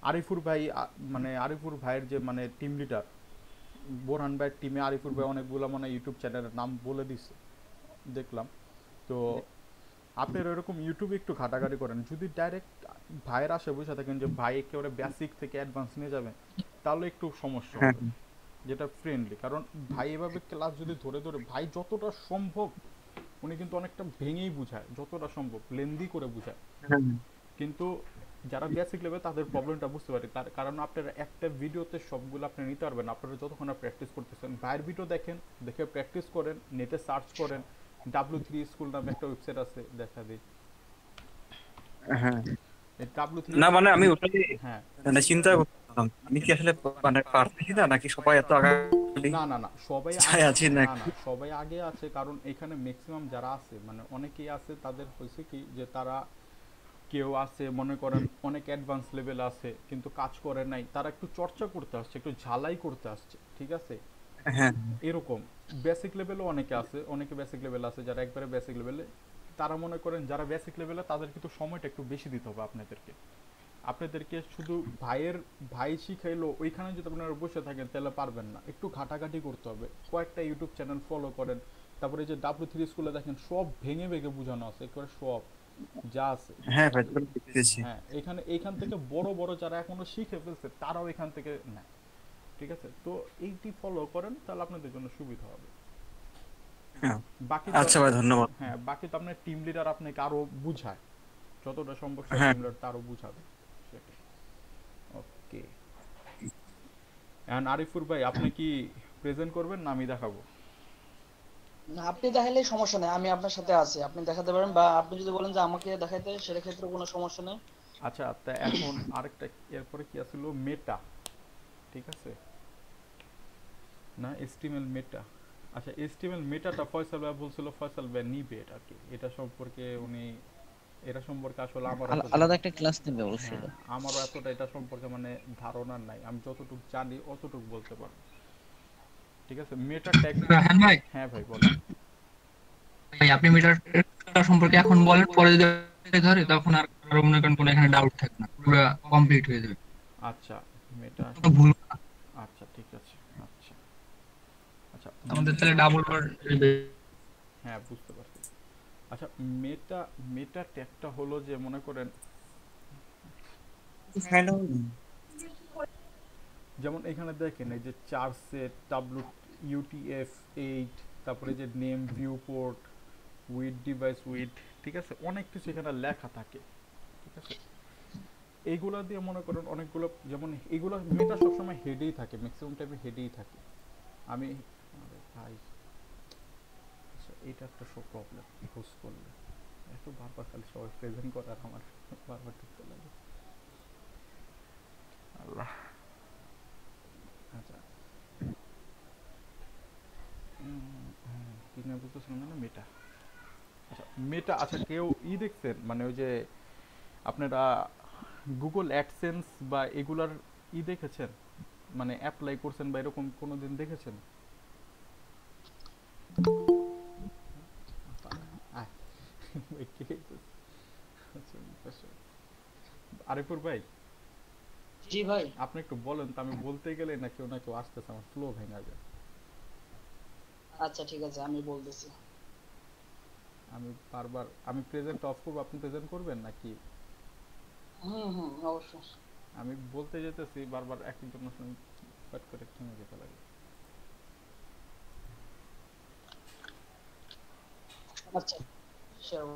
আরিফুর ভাইয়ের যে মানে টিম লিডার বোরহান ভাইয়ের টিমে আরিফুর ভাই অনেকগুলো মানে ইউটিউব চ্যানেলের নাম বলে দিচ্ছে দেখলাম। তো আপনারা এরকম ইউটিউবে একটু ঘাটাঘাটি করেন, যদি ডাইরেক্ট ভাইয়ের আসে বসে থাকেন যে ভাই একেবারে বেসিক থেকে অ্যাডভান্স নিয়ে যাবেন, তাহলে একটু সমস্যা হবে, যেটা ফ্রেন্ডলি। কারণ ভাই এভাবে ক্লাস যদি ধরে ধরে, ভাই যতটা সম্ভব উনি কিন্তু অনেকটা ভেঙেই বুঝায়, যতটা সম্ভব লেন্দি করে বুঝায়, কিন্তু যারা বেসিক লেভেল তাদের প্রবলেমটা বুঝতে পারে। তার কারণ আপনারা একটা ভিডিওতে সবগুলো আপনি নিতে পারবেন, আপনারা যতক্ষণ প্র্যাকটিস করতেছেন ভাইয়ের ভিডিও দেখেন, দেখে প্র্যাকটিস করেন, নেটে সার্চ করেন, W3 স্কুল নামে একটা ওয়েবসাইট আছে, দেখা দিই। হ্যাঁ এই W3 না মানে আমি ওটাই হ্যাঁ মানে চিন্তা করতাম আমি কি আসলে মানে পারতেছি না নাকি সবাই এত আগে না না না সবাই আছে না নাকি না সবাই আগে আছে, কারণ এখানে ম্যাক্সিমাম যারা আছে মানে অনেকেই আছে, তাদের হয়েছে কি যে তারা কেউ আছে মনে করেন অনেক অ্যাডভান্স লেভেল আছে কিন্তু কাজ করে নাই, তারা একটু চর্চা করতে আসছে, একটু ঝালাই করতে আসছে, ঠিক আছে। হ্যাঁ এরকম বেসিক লেভেলও অনেকে আছে, অনেকে বেসিক লেভেল আছে যারা একবারে বেসিক লেভেলে, তারা মনে করেন যারা বেসিক লেভেলে তাদের কিন্তু সময়টা একটু বেশি দিতে হবে আপনাদেরকে শুধু ভাই শিখাইলো ওইখানে যদি আপনারা বসে থাকেন তাহলে পারবেন না, একটু ঘাটাঘাটি করতে হবে, কয়েকটা ইউটিউব চ্যানেল ফলো করেন, তারপরে যে W3 স্কুলে দেখেন সব ভেঙে ভেঙে বোঝানো আছে, একেবারে সব যা আছে। হ্যাঁ ভাই দেখতেছি। হ্যাঁ এইখান থেকে বড় বড় যারা এখনো শিখে ফেলছে তারাও এখান থেকে নেয়, ঠিক আছে। তো এইটি ফলো করেন তাহলে আপনাদের জন্য সুবিধা হবে। বাকি আচ্ছা ভাই ধন্যবাদ। হ্যাঁ বাকি তো আপনার টিম লিডার আপনাকে আরো বুঝায়, যতটা সম্ভব টিম লিডার তারও বুঝাবে সেটাই। ওকে এন্ড আরিফুর ভাই আপনি কি প্রেজেন্ট করবেন না আমি দেখাবো? না আপনি দেখাইলে সমস্যা নেই, আমি আপনার সাথে আছি, আপনি দেখাতে পারেন, বা আপনি যদি বলেন যে আমাকে দেখাইতে সেটা ক্ষেত্রে কোনো সমস্যা নেই। আচ্ছা তা এখন আরেকটা এরপরে কি আছিল মেটা, ঠিক আছে না HTML মেটা। আচ্ছা HTML মেটাটা ফয়সাল ভাই বলছিল, ফয়সাল ভাই নিবে এটা কি, এটা সম্পর্কে উনি এটা সম্পর্কে আসলে আমার আলাদা একটা ক্লাস নেবে বলছিল, আমারও এতটা এটা সম্পর্কে মানে ধারণা নাই, আমি যতটুকু জানি অতটুকু বলতে পারবো, ঠিক আছে। মেটা ট্যাগ ভাই হ্যাঁ ভাই বলেন ভাই, আপনি মিটার সম্পর্কে এখন বলেন, পরে যদি ধরে তখন আর মনে করেন কোনো এখানে ডাউট থাকবে না, পুরো কমপ্লিট হয়ে যাবে। আচ্ছা মেটা ভুল আচ্ছা ঠিক আছে। আচ্ছা আচ্ছা আমাদের তাহলে ডাবল বার হ্যাঁ বুঝতে পারছি। আচ্ছা মেটা ট্যাগটা হলো যে মনে করেন যেমন এখানে দেখেন এই যে 4 সেট WTF8, তারপরে যে name viewport with device with, ঠিক আছে, অনেক কিছু এখানে লেখা থাকে, ঠিক আছে। এইগুলা দিয়ে মনে করেন অনেকগুলো, যেমন এইগুলো মেটা সবসময় হেডেই থাকে, ম্যাক্সিমাম টাইমে হেডেই থাকে। আমি আরে ভাই আচ্ছা এটা একটা প্রবলেম পোস্ট করলে এত বারবার খালি সবাই প্রেজেন্ট করে আর আমার বারবার ঢুকতে লাগে আল্লাহ। আচ্ছা কি না বুঝতেছিলাম না মেটা। আচ্ছা মেটা আচ্ছা কেউ দেখছেন মানে ওই যে আপনারা গুগল অ্যাডসেন্স বা এগুলার দেখেছেন, মানে অ্যাপ্লাই করছেন বা এরকম কোনোদিন দেখেছেন? আরিফুর ভাই জি ভাই আপনি একটু বলেন তো, আমি বলতে গেলে না কেউ আসতেছে, আমার ফ্লো ভেঙে যায়। আচ্ছা ঠিক আছে আমি বলতেছি। আমি বারবার আমি প্রেজেন্ট অফ করব, আপনি প্রেজেন্ট করবেন নাকি? অবশ্যই। আমি বলতে যেতেছি বারবার একই জন্য কাট করে থেমে যেতে লাগে। আচ্ছা শিওর।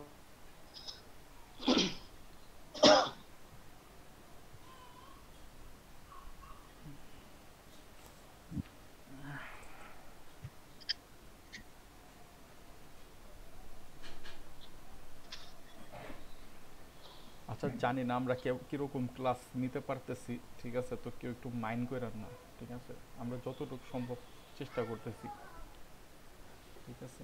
আচ্ছা জানি না আমরা কেউ কিরকম ক্লাস নিতে পারতেছি, ঠিক আছে, তো কেউ একটু মাইন্ড করেন না, ঠিক আছে, আমরা যতটুকু সম্ভব চেষ্টা করতেছি, ঠিক আছে।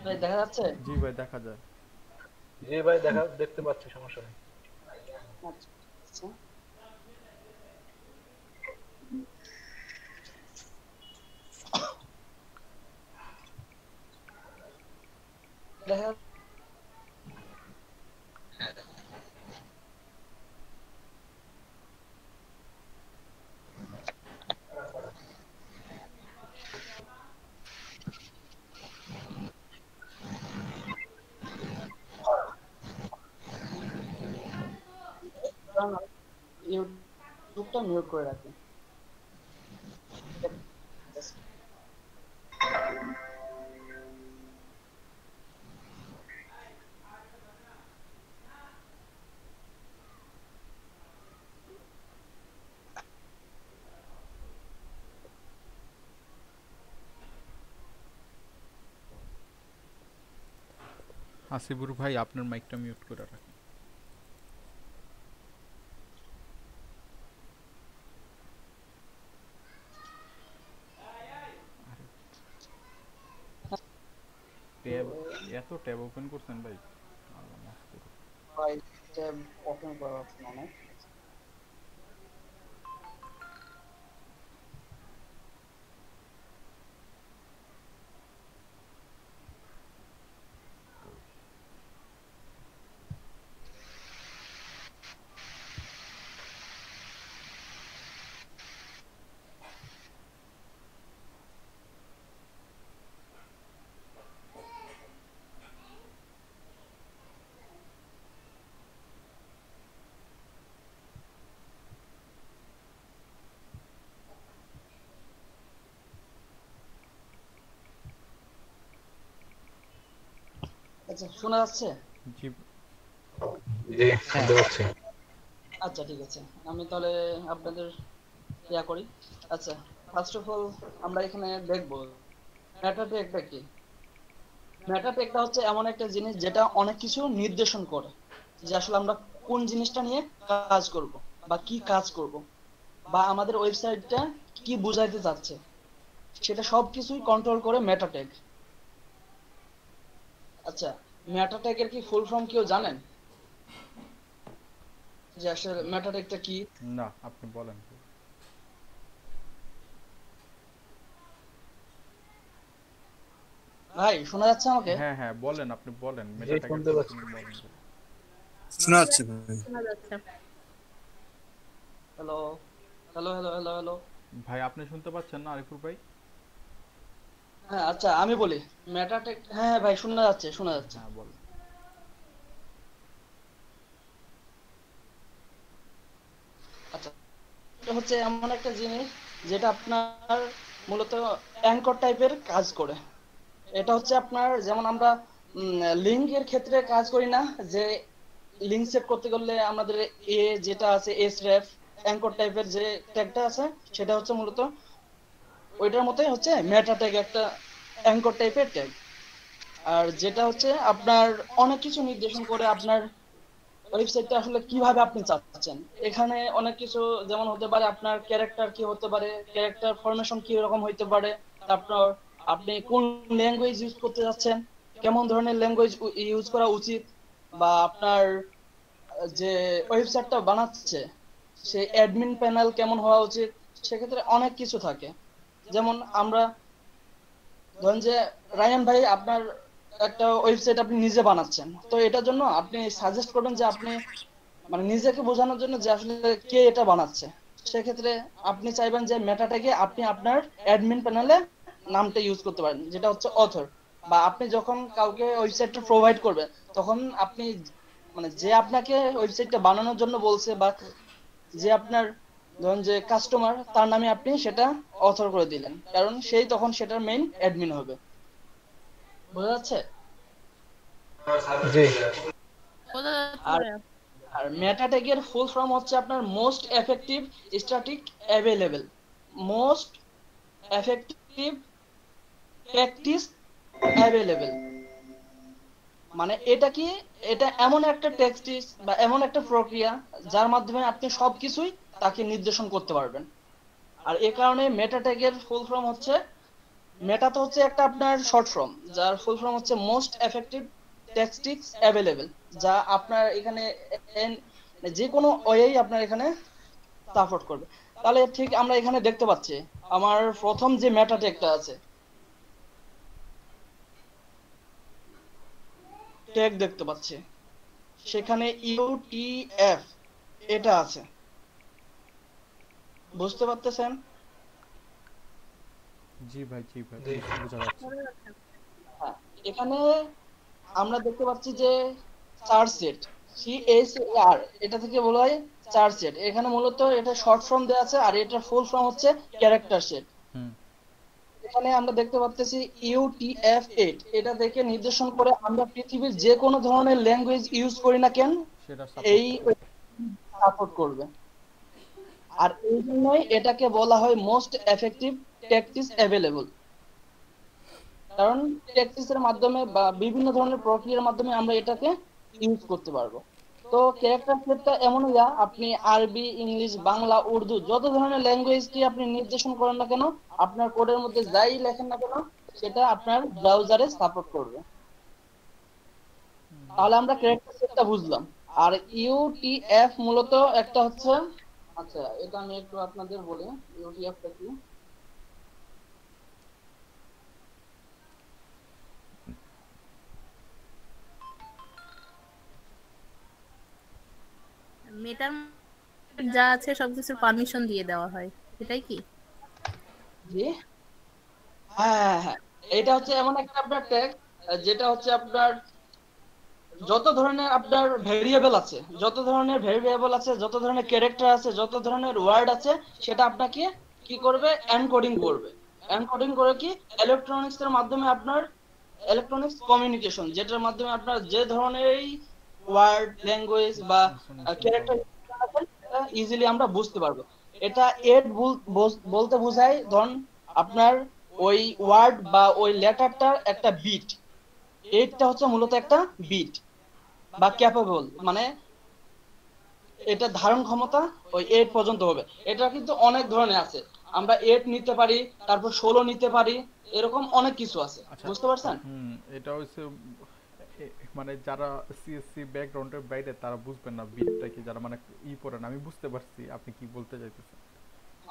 ভাই দেখা যাচ্ছে? জি ভাই দেখা যায়। জি ভাই দেখতে পাচ্ছি, সমস্যা নেই। আচ্ছা মিউট করে রাখি। হাসিবুর ভাই আপনার মাইকটা মিউট করে রাখেন। ট্যাব এত ট্যাব ওপেন করছেন ভাই? ভাই ট্যাব ওপেন করা আছে মানে আচ্ছা শোনা যাচ্ছে? জি জি শুনতে পাচ্ছি। আচ্ছা ঠিক আছে, আমি তাহলে আপনাদের ইয়া করি। আচ্ছা ফার্স্ট অফ অল আমরা এখানে দেখব মেটা ট্যাগটা কি। মেটা ট্যাগটা হচ্ছে এমন একটা জিনিস যেটা অনেক কিছু নির্দেশন করে, যে আসলে আমরা কোন জিনিসটা নিয়ে কাজ করব বা কি কাজ করব বা আমাদের ওয়েবসাইটটা কি বোঝাইতে যাচ্ছে সেটা সবকিছুই কন্ট্রোল করে মেটা ট্যাগ। আচ্ছা মেটা ট্যাগের কি ফুল ফর্ম কেউ জানেন? যে আসলে মেটা ট্যাগটা কি? না আপনি বলেন। ভাই শোনা যাচ্ছে আমাকে? হ্যাঁ হ্যাঁ বলেন, আপনি বলেন মেটা ট্যাগ শুনতে পাচ্ছি। শোনা যাচ্ছে ভাই। শোনা যাচ্ছে। Hello hello hello hello hello ভাই আপনি শুনতে পাচ্ছেন না আরিফুর ভাই? হ্যাঁ আচ্ছা আমি বলি মেটা ট্যাগ। হ্যাঁ ভাই শোনা যাচ্ছে শোনা যাচ্ছে। হ্যাঁ বলেন। আচ্ছা এটা হচ্ছে এমন একটা জিনিস যেটা আপনার মূলত অ্যাঙ্কর টাইপের কাজ করে। এটা হচ্ছে আপনার যেমন আমরা লিংকের ক্ষেত্রে কাজ করি না, যে লিংক সেট করতে গেলে আমাদের এ যেটা আছে এসরেফ অ্যাঙ্কর টাইপের যে ট্যাগটা আছে সেটা হচ্ছে মূলত ওইটার মতোই হচ্ছে মেটা ট্যাগ, একটা অ্যাঙ্কর টাইপের ট্যাগ। আর যেটা হচ্ছে আপনার অনেক কিছু নির্দেশন করে আপনার ওয়েবসাইটটা আসলে কিভাবে আপনি চাচ্ছেন। এখানে অনেক কিছু যেমন হতে পারে আপনার ক্যারেক্টার কি হতে পারে, ক্যারেক্টার ফরমেশন কি রকম হইতে পারে, তারপর আপনি কোন ল্যাঙ্গুয়েজ ইউজ করতে যাচ্ছেন, কেমন ধরনের ল্যাঙ্গুয়েজ ইউজ করা উচিত, বা আপনার যে ওয়েবসাইটটা বানাচ্ছে সেই অ্যাডমিন প্যানেল কেমন হওয়া উচিত। সেক্ষেত্রে অনেক কিছু থাকে। যেমন আমরা ধরেন যে রায়ান ভাই আপনার একটা ওয়েবসাইট আপনি নিজে বানাচ্ছেন, তো এটার জন্য আপনি সাজেস্ট করবেন যে আপনি মানে নিজেকে বোঝানোর জন্য যে আসলে কে এটা বানাচ্ছে, সেক্ষেত্রে আপনি চাইবেন যে মেটা ট্যাগে আপনি আপনার অ্যাডমিন প্যানেলে নামটা ইউজ করতে পারেন, যেটা হচ্ছে অথর। বা আপনি যখন কাউকে ওয়েবসাইটটা প্রোভাইড করবেন তখন আপনি মানে যে আপনাকে ওয়েবসাইটটা বানানোর জন্য বলছে বা যে আপনার ধরুন যে কাস্টমার তার নামে আপনি সেটা অথর করে দিলেন, কারণ সেই তখন সেটার মেইন অ্যাডমিন হবে। বোঝা যাচ্ছে? জি আর আর মেটা ট্যাগের ফুল ফর্ম হচ্ছে আপনার most effective static available. Most effective practice available মানে এটা কি, এটা এমন একটা টেক্সটিস বা এমন একটা প্রক্রিয়া যার মাধ্যমে আপনি সবকিছুই তাকে নির্দেশন করতে পারবেন। আর এই কারণে মেটা ট্যাগের ফুল ফর্ম হচ্ছে, মেটা তো হচ্ছে একটা আপনার শর্ট ফর্ম, যার ফুল ফর্ম হচ্ছে মোস্ট এফেক্টিভ টেক্সটিক্স অ্যাভেলেবল, যা আপনার এখানে যে কোনো ওয়েই আপনার এখানে সাপোর্ট করবে। তাহলে ঠিক আমরা এখানে দেখতে পাচ্ছি আমার প্রথম যে মেটা ট্যাগটা আছে, ট্যাগ দেখতে পাচ্ছি, সেখানে ইউটিএফ এটা আছে, বুঝতে পারতেছেন? জি ভাই জি ভাই বোঝা যাচ্ছে। হ্যাঁ এখানে আমরা দেখতে পাচ্ছি যে 4 সেট, CHR, এটা থেকে বলা হয় চার্জ সেট। এখানে মূলত এটা শর্ট ফর্ম দেওয়া আছে, আর এটা ফুল ফর্ম হচ্ছে ক্যারেক্টার সেট। এখানে আমরা দেখতে পাচ্ছি UTF-8, এটা দেখে নির্দেশন করে আমরা পৃথিবীর যে কোনো ধরনের ল্যাঙ্গুয়েজ ইউজ করি না কেন সেটা এই সাপোর্ট করবে। আর এই জন্যই এটাকে বলা হয় মোস্ট এফেক্টিভ ট্যাকটিস অ্যাভেলেবল। কারণ ট্যাকটিসের মাধ্যমে বা বিভিন্ন ধরনের প্রক্রিয়ার মাধ্যমে আমরা এটাকে ইউজ করতে পারবো। তো ক্যারেক্টার সেটটা এমন যা আপনি আরবি, ইংলিশ, বাংলা, উর্দু যত ধরনের ল্যাঙ্গুয়েজ কি আপনি নির্দেশন করেন না কেন, আপনার কোডের মধ্যে যাই লেখেন না কেন, সেটা আপনার ব্রাউজারে সাপোর্ট করবে। তাহলে আমরা ক্যারেক্টার সেটটা বুঝলাম। আর ইউটিএফ মূলত একটা হচ্ছে, আচ্ছা এটা আমি একটু আপনাদের বলি ইউটিএফটা কি। মেটার যা আছে সবকিছুর পারমিশন দিয়ে দেওয়া হয়, এটাই কি? জি হ্যাঁ হ্যাঁ, এটা হচ্ছে এমন একটা আপনার ট্যাগ যেটা হচ্ছে আপনার যত ধরনের আপনার ভেরিয়েবল আছে, যত ধরনের ক্যারেক্টার আছে, যত ধরনের ওয়ার্ড আছে, সেটা আপনাকে কি করবে, এনকোডিং করবে। এনকোডিং করে কি ইলেকট্রনিক্স এর মাধ্যমে আপনার ইলেকট্রনিক্স কমিউনিকেশন, যেটার মাধ্যমে আপনার যে ধরনের ওয়ার্ড, ল্যাঙ্গুয়েজ বা ক্যারেক্টার ইজিলি আমরা বুঝতে পারবো। এটা এড বলতে বোঝায় ধরুন আপনার ওই ওয়ার্ড বা ওই লেটারটার একটা বিট, এইটটা হচ্ছে মূলত একটা বিট বা ক্যাপেবল, মানে এটা ধারণ ক্ষমতা ওই 8 পর্যন্ত হবে। এটা কিন্তু অনেক ধরনের আছে, আমরা 8 নিতে পারি, তারপর 16 নিতে পারি, এরকম অনেক কিছু আছে। বুঝতে পারছেন? এটা হচ্ছে মানে যারা সিএসসি ব্যাকগ্রাউন্ডের বাইরে তারা বুঝবেন না বিটটা কি, যারা মানে পড়েন। আমি বুঝতে পারছি আপনি কি বলতে চাইতেছেন।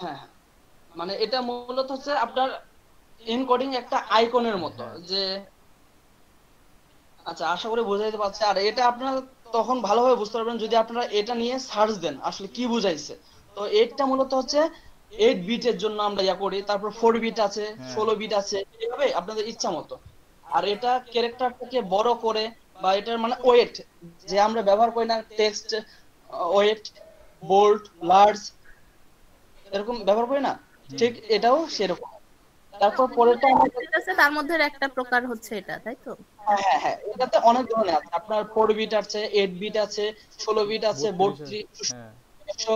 হ্যাঁ, মানে এটা মূলত হচ্ছে আপনার এনকোডিং একটা আইকনের মতো, যে আচ্ছা আশা করি বোঝাইতে পারছি। আর এটা আপনারা তখন ভালোভাবে বুঝতে পারবেন যদি আপনারা এটা নিয়ে সার্চ দেন আসলে কি বুঝাইছে। তো এইটা মূলত হচ্ছে 8 বিটের জন্য আমরা ইয়া করি, তারপর 4 বিট আছে, 16 বিট আছে, এইভাবে আপনাদের ইচ্ছা মতো। আর এটা ক্যারেক্টারটাকে বড় করে বা এটার মানে ওয়েট যে আমরা ব্যবহার করি না, টেক্সট ওয়েট, বোল্ড, লার্জ এরকম ব্যবহার করি না, ঠিক এটাও সেরকম। তারপর পরেরটা আছে, তার মধ্যে একটা প্রকার হচ্ছে এটা, তাই তো? হ্যাঁ হ্যাঁ, এটাতে অনেক ধরনের আছে, আপনার 4 বিট আছে, 8 বিট আছে, 16 বিট আছে, 32 100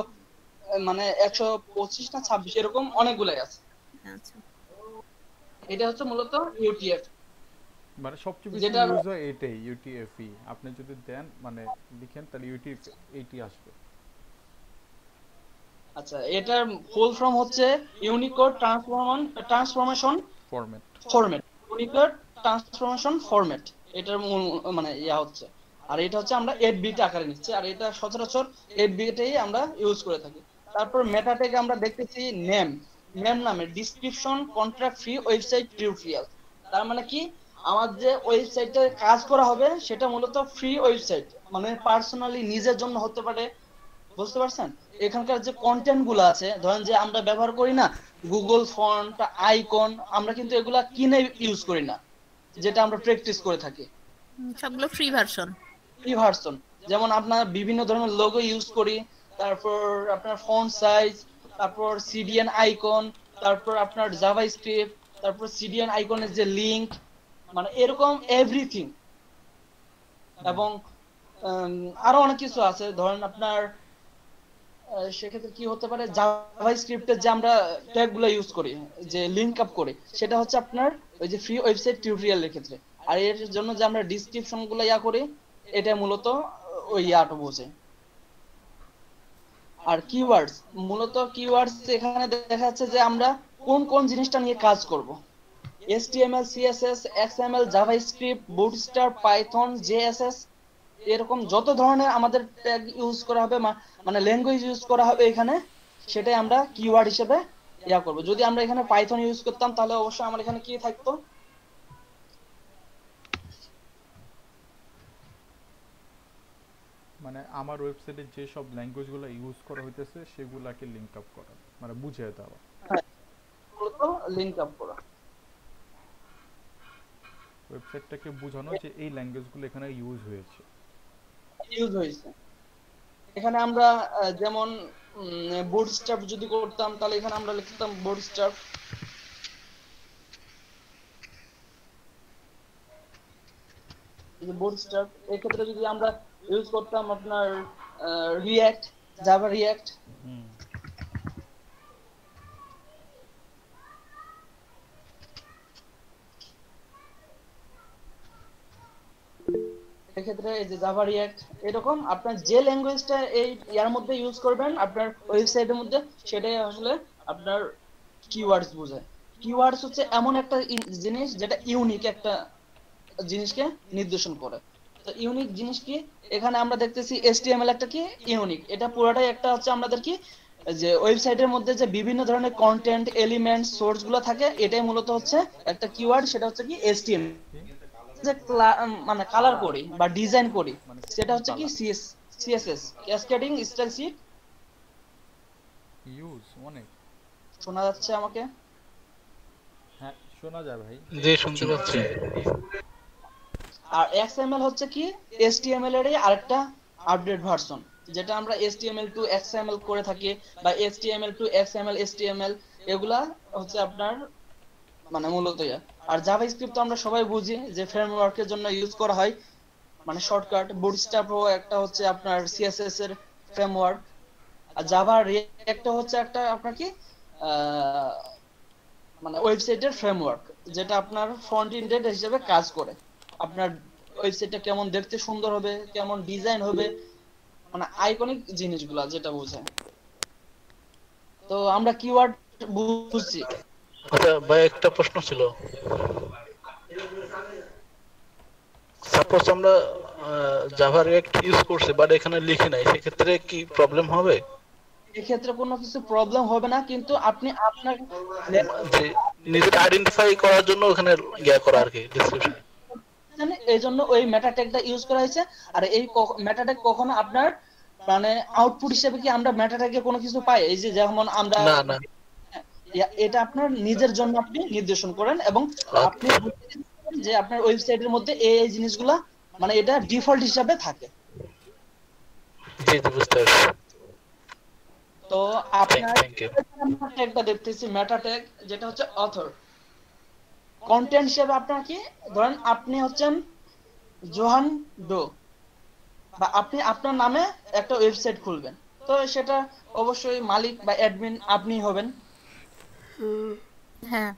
মানে 125 না 26 এরকম অনেকগুলাই আছে। আচ্ছা, এটা হচ্ছে মূলত ইউটিএফ, মানে সবচেয়ে বেশি ইউজ হয় এটাই ইউটিএফই। আপনি যদি দেন মানে লিখেন তাহলে ইউটিএফ 80 আসবে। আচ্ছা, এটার ফুল ফর্ম হচ্ছে Unicode transformation format. Unicode transformation format এটার মূল মানে ইয়া হচ্ছে। আর এটা হচ্ছে আমরা 8 বিট আকারে নিচ্ছি, আর এটা সচরাচর 8 বিটেই আমরা ইউজ করে থাকি। তারপর মেটা ট্যাগে আমরা দেখতেছি নেম নামে description, contract, free website, tutorial. তার মানে কি আমার যে ওয়েবসাইটে কাজ করা হবে সেটা মূলত ফ্রি ওয়েবসাইট, মানে পার্সোনালি নিজের জন্য হতে পারে। বুঝতে পারছেন? এখানকার যে কন্টেন্ট গুলো আছে, ধরেন যে আমরা ব্যবহার করি না গুগল ফন্ট, আইকন, আমরা কিন্তু এগুলা কিনে ইউজ করি না, যেটা আমরা প্র্যাকটিস করে থাকি। সবগুলো ফ্রি ভার্সন। যেমন আপনার বিভিন্ন ধরনের লোগো ইউজ করি, তারপর আপনার ফন্ট সাইজ, তারপর সিডিএন আইকন, তারপর আপনার জাভাস্ক্রিপ্ট, তারপর সিডিএন আইকনের যে লিংক, মানে এরকম এভরিথিং। এবং আরো অনেক কিছু আছে, ধরেন আপনার সেক্ষেত্রে কি হতে পারে, জাভাস্ক্রিপ্টের যে আমরা ট্যাগগুলো ইউজ করি, যে লিংক আপ করি, সেটা হচ্ছে আপনার ওই যে ফ্রি ওয়েবসাইট টিউটোরিয়ালের ক্ষেত্রে। আর এর জন্য যে আমরা ডেসক্রিপশনগুলো ইয়া করি, এটা মূলত ওই ইয়াটা বোঝে। আর কিওয়ার্ডস, মূলত কিওয়ার্ডস এখানে দেখা যাচ্ছে যে আমরা কোন কোন জিনিসটা নিয়ে কাজ করব। HTML, CSS, XML, JavaScript, bootstrap, Python, JSS, এরকম যত ধরনের আমাদের ট্যাগ ইউজ করা হবে, মানে ল্যাঙ্গুয়েজ ইউজ করা হবে এখানে, সেটাই আমরা কিওয়ার্ড হিসেবে ইয়া করব। যদি আমরা এখানে পাইথন ইউজ করতাম তাহলে অবশ্যই আমার এখানে কি থাকতো, মানে আমার ওয়েবসাইটে যে সব ল্যাঙ্গুয়েজগুলো ইউজ করা হইতেছে সেগুলোকে লিংক আপ করা, মানে বুঝিয়ে দেওয়া, মূলত লিংক আপ করা, ওয়েবসাইটটাকে বোঝানো যে এই ল্যাঙ্গুয়েজগুলো এখানে ইউজ হয়েছে। ইউজ হয়েছে। এখানে আমরা যেমন বুটস্ট্র্যাপ যদি করতাম তাহলে এখানে আমরা লিখতাম বুটস্ট্র্যাপ। বুটস্ট্র্যাপ এই ক্ষেত্রে যদি আমরা ইউজ করতাম আপনার রিঅ্যাক্ট, জাভা রিঅ্যাক্ট। এক্ষেত্রে এই যে জাভা রিঅ্যাক্ট এরকম আপনার যে ল্যাঙ্গুয়েজটা এই ইয়ার মধ্যে ইউজ করবেন আপনার ওয়েবসাইটের মধ্যে, সেটাই আসলে আপনার কিওয়ার্ডস বোঝায়। কিওয়ার্ডস হচ্ছে এমন একটা জিনিস যেটা ইউনিক একটা জিনিসকে নির্দেশন করে। তো ইউনিক জিনিস কি, এখানে আমরা দেখতেছি HTML একটা কি ইউনিক, এটা পুরোটাই একটা হচ্ছে আমাদের কি যে ওয়েবসাইটের মধ্যে যে বিভিন্ন ধরনের কন্টেন্ট এলিমেন্ট সোর্স গুলো থাকে, এটাই মূলত হচ্ছে একটা কিওয়ার্ড, সেটা হচ্ছে কি HTML। যে মানে কালার করি বা ডিজাইন করি সেটা হচ্ছে কি CSS, cascading style sheet. Use অনেক শোনা যাচ্ছে আমাকে? হ্যাঁ শোনা যায় ভাই। জি শুনতে পাচ্ছি। আর XML হচ্ছে কি HTML এরই আরেকটা আপডেট ভার্সন, যেটা আমরা HTML to XML করে থাকি বা HTML to XML HTML, এগুলা হচ্ছে আপনার মানে মূলত ইয়া। আর জাভাস্ক্রিপ্ট তো আমরা সবাই বুঝি যে ফ্রেমওয়ার্কের জন্য ইউজ করা হয়, মানে শর্টকাট। বুটস্ট্র্যাপও একটা হচ্ছে আপনার CSS এর ফ্রেমওয়ার্ক। আর জাভা রিঅ্যাক্ট হচ্ছে একটা আপনার কি মানে ওয়েবসাইটের ফ্রেমওয়ার্ক, যেটা আপনার ফ্রন্ট এন্ড হিসেবে কাজ করে। আপনার ওয়েবসাইটটা কেমন দেখতে সুন্দর হবে, কেমন ডিজাইন হবে, মানে আইকনিক জিনিসগুলা যেটা বোঝায়। তো আমরা কিওয়ার্ড বুঝছি। আচ্ছা ভাই একটা প্রশ্ন ছিল, সাপোজ আমরা জাভা রিঅ্যাক্ট ইউজ করছি বাট এখানে লিখি নাই, সেক্ষেত্রে কি প্রবলেম হবে? এক্ষেত্রে কোনো কিছু প্রবলেম হবে না, কিন্তু আপনি আপনার যে নিজেকে আইডেন্টিফাই করার জন্য ওখানে ইয়া করা আর কি ডেসক্রিপশন, এই জন্য ওই মেটা ট্যাগটা ইউজ করা হয়েছে। আর এই মেটা ট্যাগ কখনো আপনার মানে আউটপুট হিসেবে কি আমরা মেটা ট্যাগে কোনো কিছু পাই? এই যে যেমন আমরা না না, এটা আপনার নিজের জন্য আপনি নির্দেশন করেন এবং আপনি যে আপনার ওয়েবসাইটের মধ্যে এই জিনিসগুলা মানে এটা ডিফল্ট হিসাবে থাকে। জি জি বুঝতে পারছি। তো আপনার ট্যাগটা দেখতেছি মেটা ট্যাগ, যেটা হচ্ছে অথর। কন্টেন্ট হিসেবে আপনার কি ধরেন আপনি হচ্ছেন জোহান ডো বা আপনি আপনার নামে একটা ওয়েবসাইট খুলবেন, তো সেটা অবশ্যই মালিক বা অ্যাডমিন আপনি হবেন। হ্যাঁ,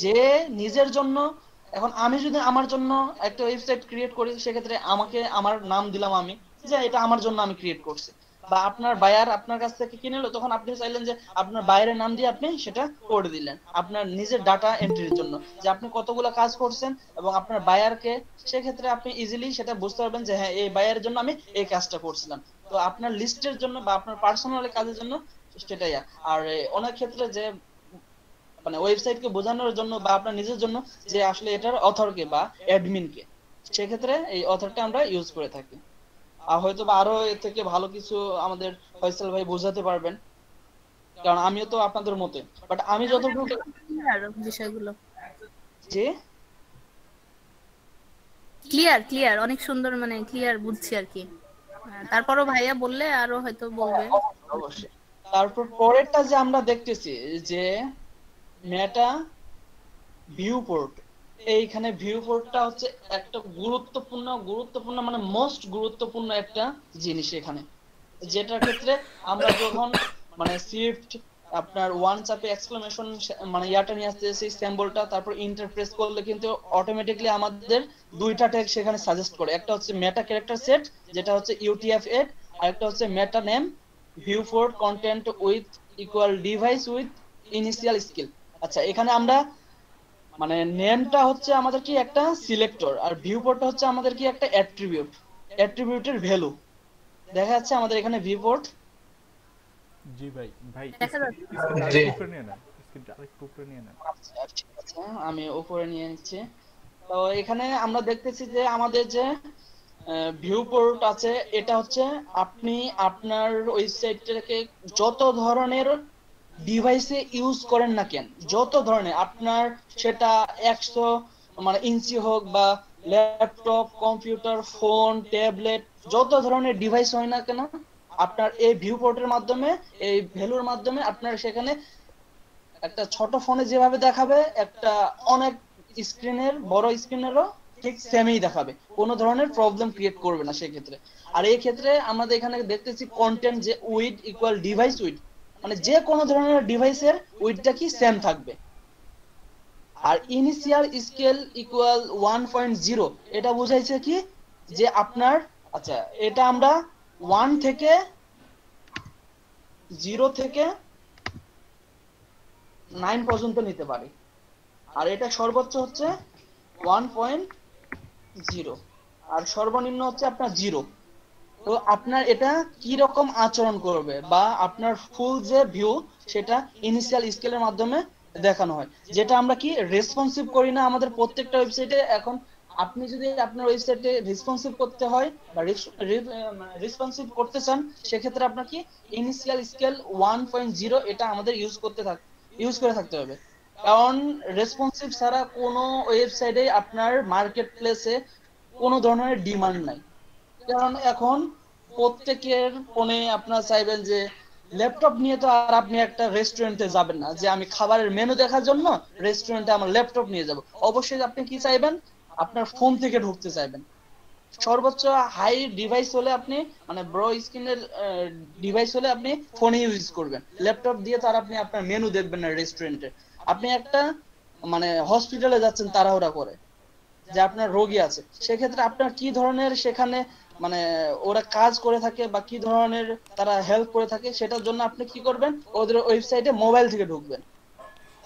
যে নিজের জন্য, এখন আমি যদি আমার জন্য একটা ওয়েবসাইট ক্রিয়েট করি সেক্ষেত্রে আমাকে আমার নাম দিলাম আমি, যে এটা আমার জন্য আমি ক্রিয়েট করছি। বা আপনার বায়ার আপনার কাছ থেকে কিনে নিল, তখন আপনি চাইলেন যে আপনার বায়ারের নাম দিয়ে আপনি সেটা করে দিলেন আপনার নিজের ডাটা এন্ট্রির জন্য, যে আপনি কতগুলো কাজ করছেন এবং আপনার বায়ারকে, সেক্ষেত্রে আপনি ইজিলি সেটা বুঝতে পারবেন যে হ্যাঁ এই বায়ারের জন্য আমি এই কাজটা করছিলাম। তো আপনার লিস্টের জন্য বা আপনার পার্সোনাল কাজের জন্য সেটাই। আর অনেক ক্ষেত্রে যে মানে ওয়েবসাইটকে বোঝানোর জন্য বা আপনার নিজের জন্য যে আসলে এটার অথরকে বা অ্যাডমিনকে, সেক্ষেত্রে এই অথরটা আমরা ইউজ করে থাকি। আর হয়তো বা আরো এর থেকে ভালো কিছু আমাদের ফয়সাল ভাই বোঝাতে পারবেন, কারণ আমিও তো আপনাদের মতে, বাট আমি যতটুকু বিষয়গুলো যে ক্লিয়ার অনেক সুন্দর, মানে ক্লিয়ার বুঝছি আর কি। তারপরও ভাইয়া বললে আরো হয়তো বলবে। অবশ্যই। তারপর পরেরটা যে আমরা দেখতেছি যে মেটা ভিউ পোর্ট, এইখানে ভিউ পোর্টটা হচ্ছে একটা গুরুত্বপূর্ণ মানে মোস্ট গুরুত্বপূর্ণ একটা জিনিস এখানে, যেটার ক্ষেত্রে আমরা যখন মানে শিফট আপনার ওয়ান চাপে এক্সক্লেমেশন মানে ইয়াটা নিয়ে আসতে সেই সিম্বলটা, তারপর ইন্টারপ্রেস করলে কিন্তু অটোমেটিক্যালি আমাদের দুইটা ট্যাগ সেখানে সাজেস্ট করে। একটা হচ্ছে মেটা ক্যারেক্টার সেট, যেটা হচ্ছে UTF-8, আর একটা হচ্ছে meta name viewport content width equal device width initial scale. আচ্ছা, এখানে আমরা মানে নেমটা হচ্ছে আমাদের কি একটা সিলেক্টর, আর ভিউ পোর্টটা হচ্ছে আমাদের কি একটা অ্যাট্রিবিউটের ভ্যালু। দেখা যাচ্ছে আমাদের এখানে ভিউ পোর্ট। জি ভাই জি উপরে নিয়ে নেন, স্ক্রিনটা আরেকটু উপরে নিয়ে নেন। ঠিক আছে, আমি উপরে নিয়ে নিচ্ছি। তো এখানে আমরা দেখতেছি যে আমাদের যে ভিউ পোর্ট আছে, এটা হচ্ছে আপনি আপনার ওয়েবসাইটটাকে যত ধরনের ডিভাইসে ইউজ করেন না কেন, যত ধরনের আপনার সেটা 100 মানে ইঞ্চি হোক বা ল্যাপটপ, কম্পিউটার, ফোন, ট্যাবলেট, যত ধরনের ডিভাইস হয় না কেন, আপনার এই ভিউ পোর্টের মাধ্যমে, এই ভ্যালুর মাধ্যমে আপনার সেখানে একটা ছোট ফোনে যেভাবে দেখাবে, একটা অনেক স্ক্রিনের বড় স্ক্রিনেরও ঠিক সেমই দেখাবে, কোনো ধরনের প্রবলেম ক্রিয়েট করবে না সেক্ষেত্রে। আর এই ক্ষেত্রে আমাদের এখানে দেখতেছি কন্টেন্ট যে উইড ইকুয়াল ডিভাইস উইড, মানে যে কোনো ধরনের ডিভাইসের উইডটা কি সেম থাকবে। আর ইনিশিয়াল স্কেল ইকুয়াল 1.0, এটা বোঝাইছে কি যে আপনার, আচ্ছা এটা আমরা 1 থেকে 0 থেকে 9 পর্যন্ত নিতে পারি, আর এটা সর্বোচ্চ হচ্ছে 1.0 আর সর্বনিম্ন হচ্ছে আপনার 0। তো আপনার এটা কি রকম আচরণ করবে বা আপনার ফুল যে ভিউ সেটা ইনিশিয়াল স্কেলের মাধ্যমে দেখানো হয়, যেটা আমরা কি রেসপন্সিভ করি না আমাদের প্রত্যেকটা ওয়েবসাইটে। এখন আপনি যদি আপনার ওয়েবসাইটে রেসপন্সিভ করতে হয় বা রেসপন্সিভ করতে চান, সেক্ষেত্রে আপনার কি ইনিশিয়াল স্কেল 1.0 এটা আমাদের ইউজ করে থাকতে হবে। কারণ রেসপন্সিভ ছাড়া কোনো ওয়েবসাইটে আপনার মার্কেট প্লেসে কোনো ধরনের ডিমান্ড নাই। কারণ এখন প্রত্যেকের ফোনে আপনার চাইবেন যে ল্যাপটপ নিয়ে, তো আর আপনি একটা রেস্টুরেন্টে যাবেন না যে আমি খাবারের মেনু দেখার জন্য রেস্টুরেন্টে আমার ল্যাপটপ নিয়ে যাব। অবশ্যই আপনি কি চাইবেন, আপনার ফোন থেকে ঢুকতে চাইবেন। সর্বোচ্চ হাই ডিভাইস হলে আপনি, মানে ব্রো স্ক্রিনের ডিভাইস হলে আপনি ফোনে ইউজ করবেন, ল্যাপটপ দিয়ে তো আর আপনি আপনার মেনু দেখবেন না রেস্টুরেন্টে। আপনি একটা মানে হসপিটালে যাচ্ছেন তাড়াহুড়া করে, যে আপনার রোগী আছে, সেক্ষেত্রে আপনার কি ধরনের সেখানে মানে ওরা কাজ করে থাকে বা কি ধরনের তারা হেল্প করে থাকে, সেটার জন্য আপনি কি করবেন, ওদের ওয়েবসাইটে মোবাইল থেকে ঢুকবেন,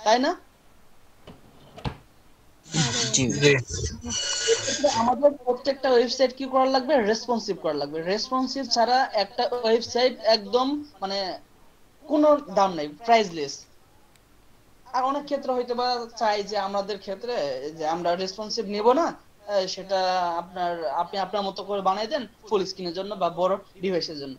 তাই না? আমাদের প্রত্যেকটা ওয়েবসাইট কি করা লাগবে, রেসপন্সিভ করা লাগবে। রেসপন্সিভ ছাড়া একটা ওয়েবসাইট একদম মানে কোনো দাম নাই, প্রাইসলেস। আর অনেক ক্ষেত্রে হয়তো বা চাই যে আমাদের ক্ষেত্রে যে আমরা রেসপন্সিভ নেব না, সেটা আপনি আপনার মতো করে বানিয়ে দেন ফুল স্ক্রিনের জন্য বা বড় ডিভাইসের জন্য,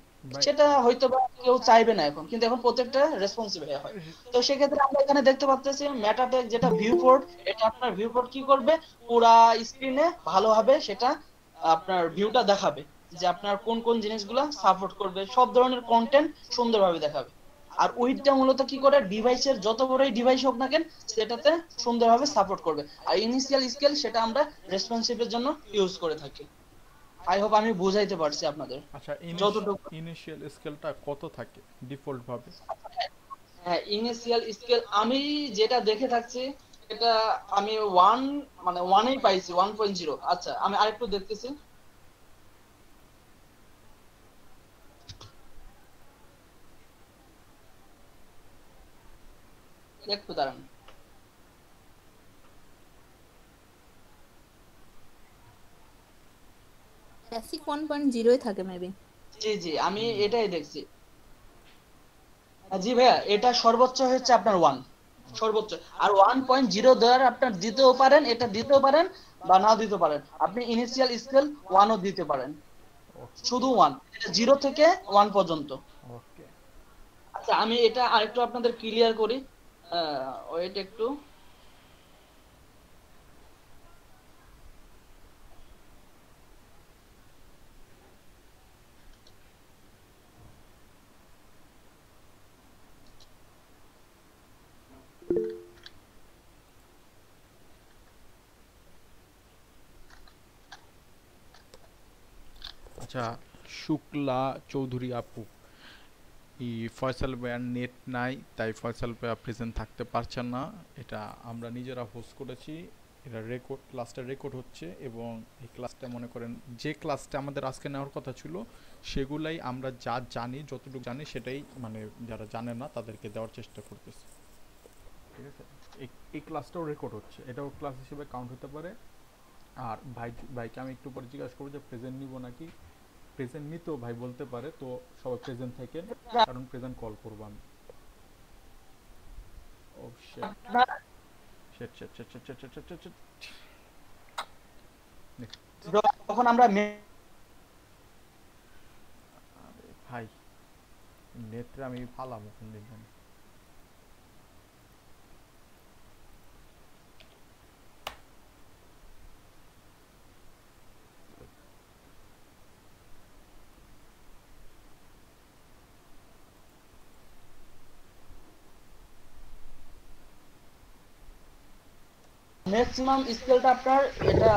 সেটা হয়তো বা কেউ চাইবে না এখন, কিন্তু এখন প্রত্যেকটা রেসপন্সিভ হয়। তো সেক্ষেত্রে আমরা এখানে দেখতে পাচ্ছি মেটাটেক যেটা ভিউ পোর্ট, এটা আপনার ভিউ পোর্ট কি করবে, পুরা স্ক্রিনে ভালোভাবে সেটা আপনার ভিউটা দেখাবে, যে আপনার কোন কোন জিনিসগুলো সাপোর্ট করবে, সব ধরনের কন্টেন্ট সুন্দরভাবে দেখাবে। আর উইডটা মূলত কি করে, ডিভাইসের যত বড়ই ডিভাইস হোক না কেন সেটাতে সুন্দরভাবে সাপোর্ট করবে। আর ইনিশিয়াল স্কেল সেটা আমরা রেসপন্সিভের জন্য ইউজ করে থাকি। আই হোপ আমি বুঝাইতে পারছি আপনাদের। আচ্ছা, ইনিশিয়াল স্কেলটা কত থাকে ডিফল্ট ভাবে? হ্যাঁ, ইনিশিয়াল স্কেল আমি যেটা দেখে থাকছি এটা আমি 1 মানে 1 পাইছি, 1.0। আচ্ছা আমি আরেকটু দেখতেছি। একটু দাঁড়ান। বেসিক 1.0 থাকে মেবি। জি জি, আমি এটাই দেখছি। জি ভাইয়া, এটা সর্বোচ্চ হচ্ছে আপনার 1 সর্বোচ্চ। আর 1.0 দেওয়ার আপনার দিতেও পারেন, এটা দিতেও পারেন বা না দিতে পারেন। আপনি ইনিশিয়াল স্কেল 1 ও দিতে পারেন, শুধু 1, এটা 0 থেকে 1 পর্যন্ত। ওকে, আচ্ছা আমি এটা আরেকটু আপনাদের ক্লিয়ার করি, ওয়েট একটু। আচ্ছা, শুক্লা চৌধুরী আপু, ফয়সাল ভাইয়ার নেট নাই, তাই ফয়সাল ভাইয়া প্রেজেন্ট থাকতে পারছেন না। এটা আমরা নিজেরা হোস্ট করেছি, এটা রেকর্ড, ক্লাসটা রেকর্ড হচ্ছে, এবং এই ক্লাসটা মনে করেন যে ক্লাসটা আমাদের আজকে নেওয়ার কথা ছিল সেগুলাই আমরা যা জানি, যতটুকু জানি সেটাই মানে যারা জানে না তাদেরকে দেওয়ার চেষ্টা করতেছি, ঠিক আছে? এই ক্লাসটাও রেকর্ড হচ্ছে, এটাও ক্লাস হিসেবে কাউন্ট হতে পারে। আর ভাইকে আমি একটু পরে জিজ্ঞাসা করবো যে প্রেজেন্ট নিব নাকি, প্রেজেন্ট নিতেও ভাই বলতে পারে, তো সবাই প্রেজেন্ট থাকেন, কারণ প্রেজেন্ট কল করবো আমি। Oh shit shit shit shit shit shit shit shit shit. তখন আমরা আরে ভাই, নেটে আমি ফালাম কোন দিন জানি। ম্যাক্সিমাম স্কেলটা আপনার এটা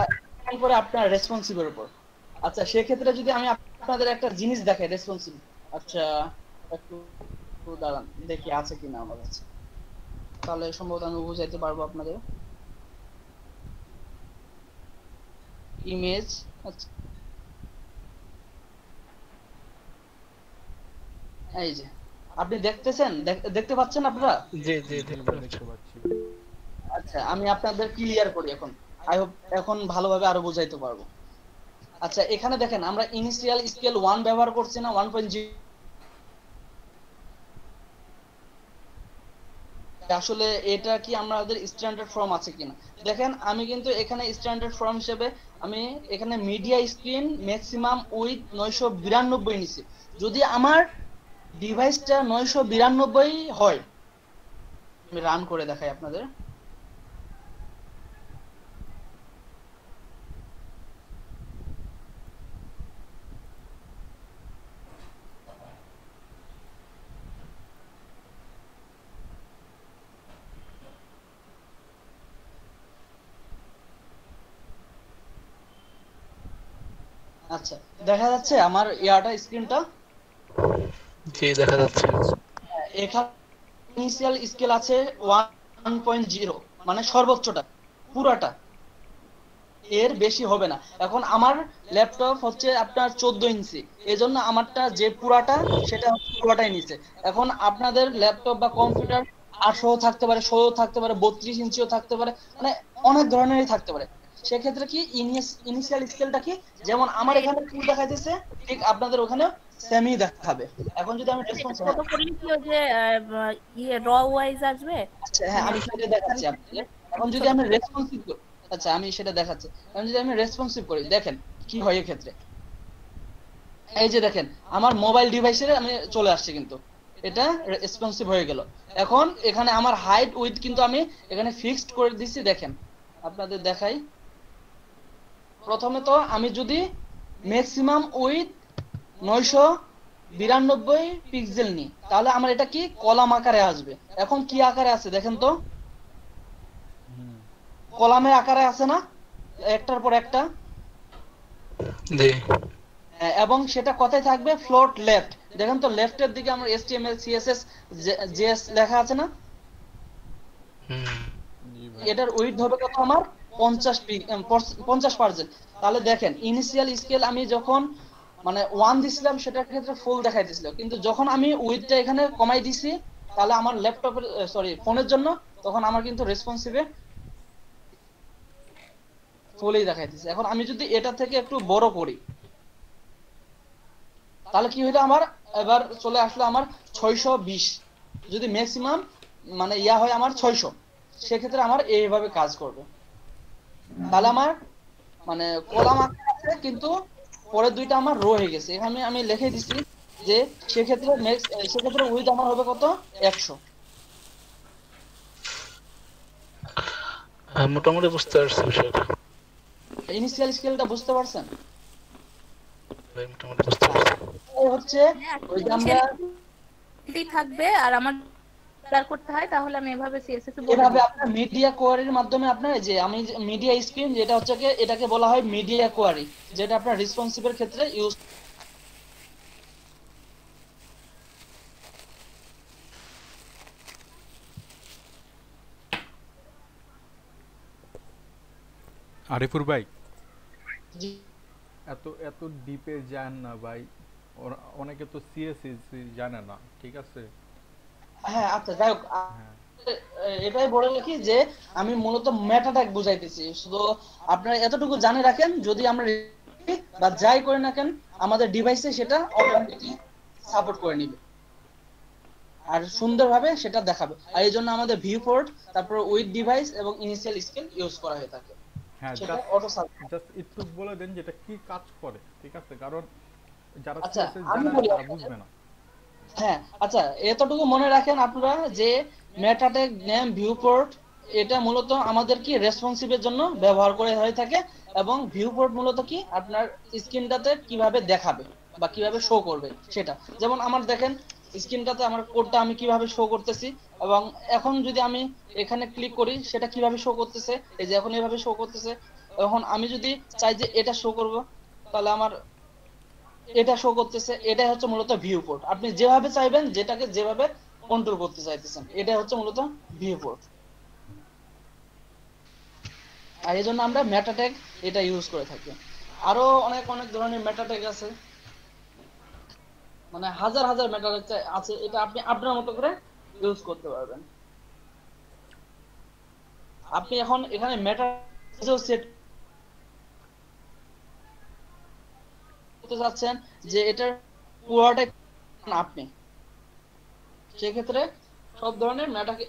করে আপনার রেসপন্সিবের উপর। আচ্ছা সেক্ষেত্রে যদি আমি আপনাদের একটা জিনিস দেখাই রেসপন্সিভ, আচ্ছা একটু দাঁড়ান দেখি আছে কিনা আমার কাছে, তাহলে সম্ভবত আমি বুঝাইতে পারবো আপনাদের। ইমেজ, আচ্ছা এই যে আপনি দেখতেছেন, দেখতে পাচ্ছেন আপনারা? জি জি দেখতে পাচ্ছি। আচ্ছা আমি আপনাদের ক্লিয়ার করি এখন, আই হোপ এখন ভালোভাবে আরো বুঝাইতে পারবো। আচ্ছা এখানে দেখেন আমরা ইনিশিয়াল স্কেল 1 ব্যবহার করছি না 1.0, আসলে এটা কি আমাদের স্ট্যান্ডার্ড ফর্ম আছে কিনা দেখেন। আমি কিন্তু এখানে স্ট্যান্ডার্ড ফর্ম হিসেবে আমি এখানে মিডিয়া স্ক্রিন ম্যাক্সিমাম উইথ 992 নিছি। যদি আমার ডিভাইসটা 992 হয়, আমি রান করে দেখাই আপনাদের। আচ্ছা দেখা যাচ্ছে আমার ইয়াটা স্ক্রিনটা? জি দেখা যাচ্ছে। এখানে ইনিশিয়াল স্কেল আছে 1.0 মানে সর্বোচ্চটা পুরাটা, এর বেশি হবে না। এখন আমার ল্যাপটপ হচ্ছে আপনার 14 ইঞ্চি, এজন্য আমারটা যে পুরাটা সেটা পুরাটাই নিচে। এখন আপনাদের ল্যাপটপ বা কম্পিউটার 8 থাকতে পারে, 16 থাকতে পারে, 32 ইঞ্চিও থাকতে পারে, মানে অনেক ধরনেরই থাকতে পারে। সেক্ষেত্রে কি ইনিশিয়াল স্কেলটা কি যেমন আমার এখানে ফুল দেখাইতেছে ঠিক আপনাদের ওখানে সেমি দেখাবে। এখন যদি আমি রেসপন্স ছোট করলে কি ওই যে ইয়ে র ওয়াইজ আসবে? আচ্ছা হ্যাঁ আমি সেটা দেখাচ্ছি আপনাদের। এখন যদি আমি রেসপন্সিভ করি, আচ্ছা আমি সেটা দেখাচ্ছি। এখন যদি আমি রেসপন্সিভ করি দেখেন কি হয় এই ক্ষেত্রে। এই যে দেখেন আমার মোবাইল ডিভাইসে আমি চলে আসছে, কিন্তু এটা রেসপন্সিভ হয়ে গেল। এখন এখানে আমার হাইট উইথ কিন্তু আমি এখানে ফিক্সড করে দিচ্ছি। দেখেন আপনাদের দেখাই, প্রথমে তো আমি যদি ম্যাক্সিমাম উইথ 992 পিক্সেল নিই তাহলে আমার এটা কি কলাম আকারে আসবে। এখন কি আকারে আছে দেখেন তো, কলামের আকারে আছে না একটার পর একটা? জি। এবং সেটা কোথায় থাকবে? Float left. দেখেন তো লেফটের দিকে আমার HTML CSS JS লেখা আছে না? এটার উইডথ হবে কত আমার 50%। তাহলে দেখেন ইনিশিয়াল স্কেল আমি যখন মানে 1 দিছিলাম সেটার ক্ষেত্রে ফুল দেখাইতেছিল, কিন্তু যখন আমি উইডথটা এখানে কমাই দিছি তাহলে আমার ল্যাপটপের সরি ফোনের জন্য তখন আমার কিন্তু রেসপন্সিভে ফুলই দেখাইতেছে। এখন আমি যদি এটা থেকে একটু বড় করি তাহলে কি হইলো আমার এবার চলে আসলো আমার 620। যদি ম্যাক্সিমাম মানে ইয়া হয় আমার 600, সেক্ষেত্রে আমার এইভাবে কাজ করবে। তাহলে আমার মানে কলাম আকারে আছে কিন্তু পরের দুইটা আমার রো হয়ে গেছে। এখানে আমি লিখে দিছি যে সেক্ষেত্রে উইথ আমার হবে কত 100। মোটামুটি বুঝতে পারছি বিষয়টা। ইনিশিয়াল স্কেলটা বুঝতে পারছেন? মোটামুটি বুঝতে পারছি। এই হচ্ছে ওই যে আমরা থাকবে আর আমার করতে হয় তাহলে আমি এভাবে সিএসএস এ এভাবে আপনার মিডিয়া কোয়ারির মাধ্যমে আপনার যে আমি মিডিয়া স্ক্রিন যেটা হচ্ছে এটাকে বলা হয় মিডিয়া কোয়ারি, যেটা আপনার রেসপন্সিভের ক্ষেত্রে ইউজ। আরিফুর ভাই এত এত ডিপে যান না ভাই, অনেকে তো সিএসএস জানে না, ঠিক আছে? হ্যাঁ আচ্ছা যাই হোক, এটাই বলে রাখি যে আমি মূলত মেটা ট্যাগ বুঝাইতেছি। শুধু আপনারা এতটুকু জানে রাখেন, যদি আমরা বা যাই করে না কেন আমাদের ডিভাইসে সেটা অটোমেটিকলি সাপোর্ট করে নিবে আর সুন্দরভাবে সেটা দেখাবে। আর এই জন্য আমাদের ভিউ পোর্ট, তারপর উইথ ডিভাইস এবং ইনিশিয়াল স্কেল ইউজ করা হয়ে থাকে। হ্যাঁ জাস্ট একটু বলে দেন যেটা কি কাজ করে, ঠিক আছে? কারণ যারা সিএসএস জানে না তারা বুঝবে না। হ্যাঁ আচ্ছা এতটুকু মনে রাখেন আপনারা যে মেটা ট্যাগ নেম ভিউ পোর্ট এটা মূলত আমাদের কি রেসপন্সিভের জন্য ব্যবহার করে হয়ে থাকে, এবং ভিউ পোর্ট মূলত কি আপনার স্ক্রিনটাতে কিভাবে দেখাবে বা কিভাবে শো করবে সেটা। যেমন আমার দেখেন স্ক্রিনটাতে আমার কোডটা আমি কিভাবে শো করতেছি, এবং এখন যদি আমি এখানে ক্লিক করি সেটা কিভাবে শো করতেছে, এই যে এখন এভাবে শো করতেছে। এখন আমি যদি চাই যে এটা শো করব, তাহলে আমার এটা শো করতেছে। এটাই হচ্ছে মূলত ভিউ পোর্ট। আপনি যেভাবে চাইবেন, যেটাকে যেভাবে কন্ট্রোল করতে চাইতেছেন, এটাই হচ্ছে মূলত ভিউ পোর্ট। আর এই জন্য আমরা মেটা ট্যাগ এটা ইউজ করে থাকি। আরো অনেক অনেক ধরনের মেটা ট্যাগ আছে, মানে হাজার হাজার মেটা ট্যাগ আছে, এটা আপনি আপনার মতো করে ইউজ করতে পারবেন। আপনি এখন এখানে মেটা সেট করতে যাচ্ছেন যে এটার পুরোটাই আপনি, সেক্ষেত্রে সব ধরনের মেটাকে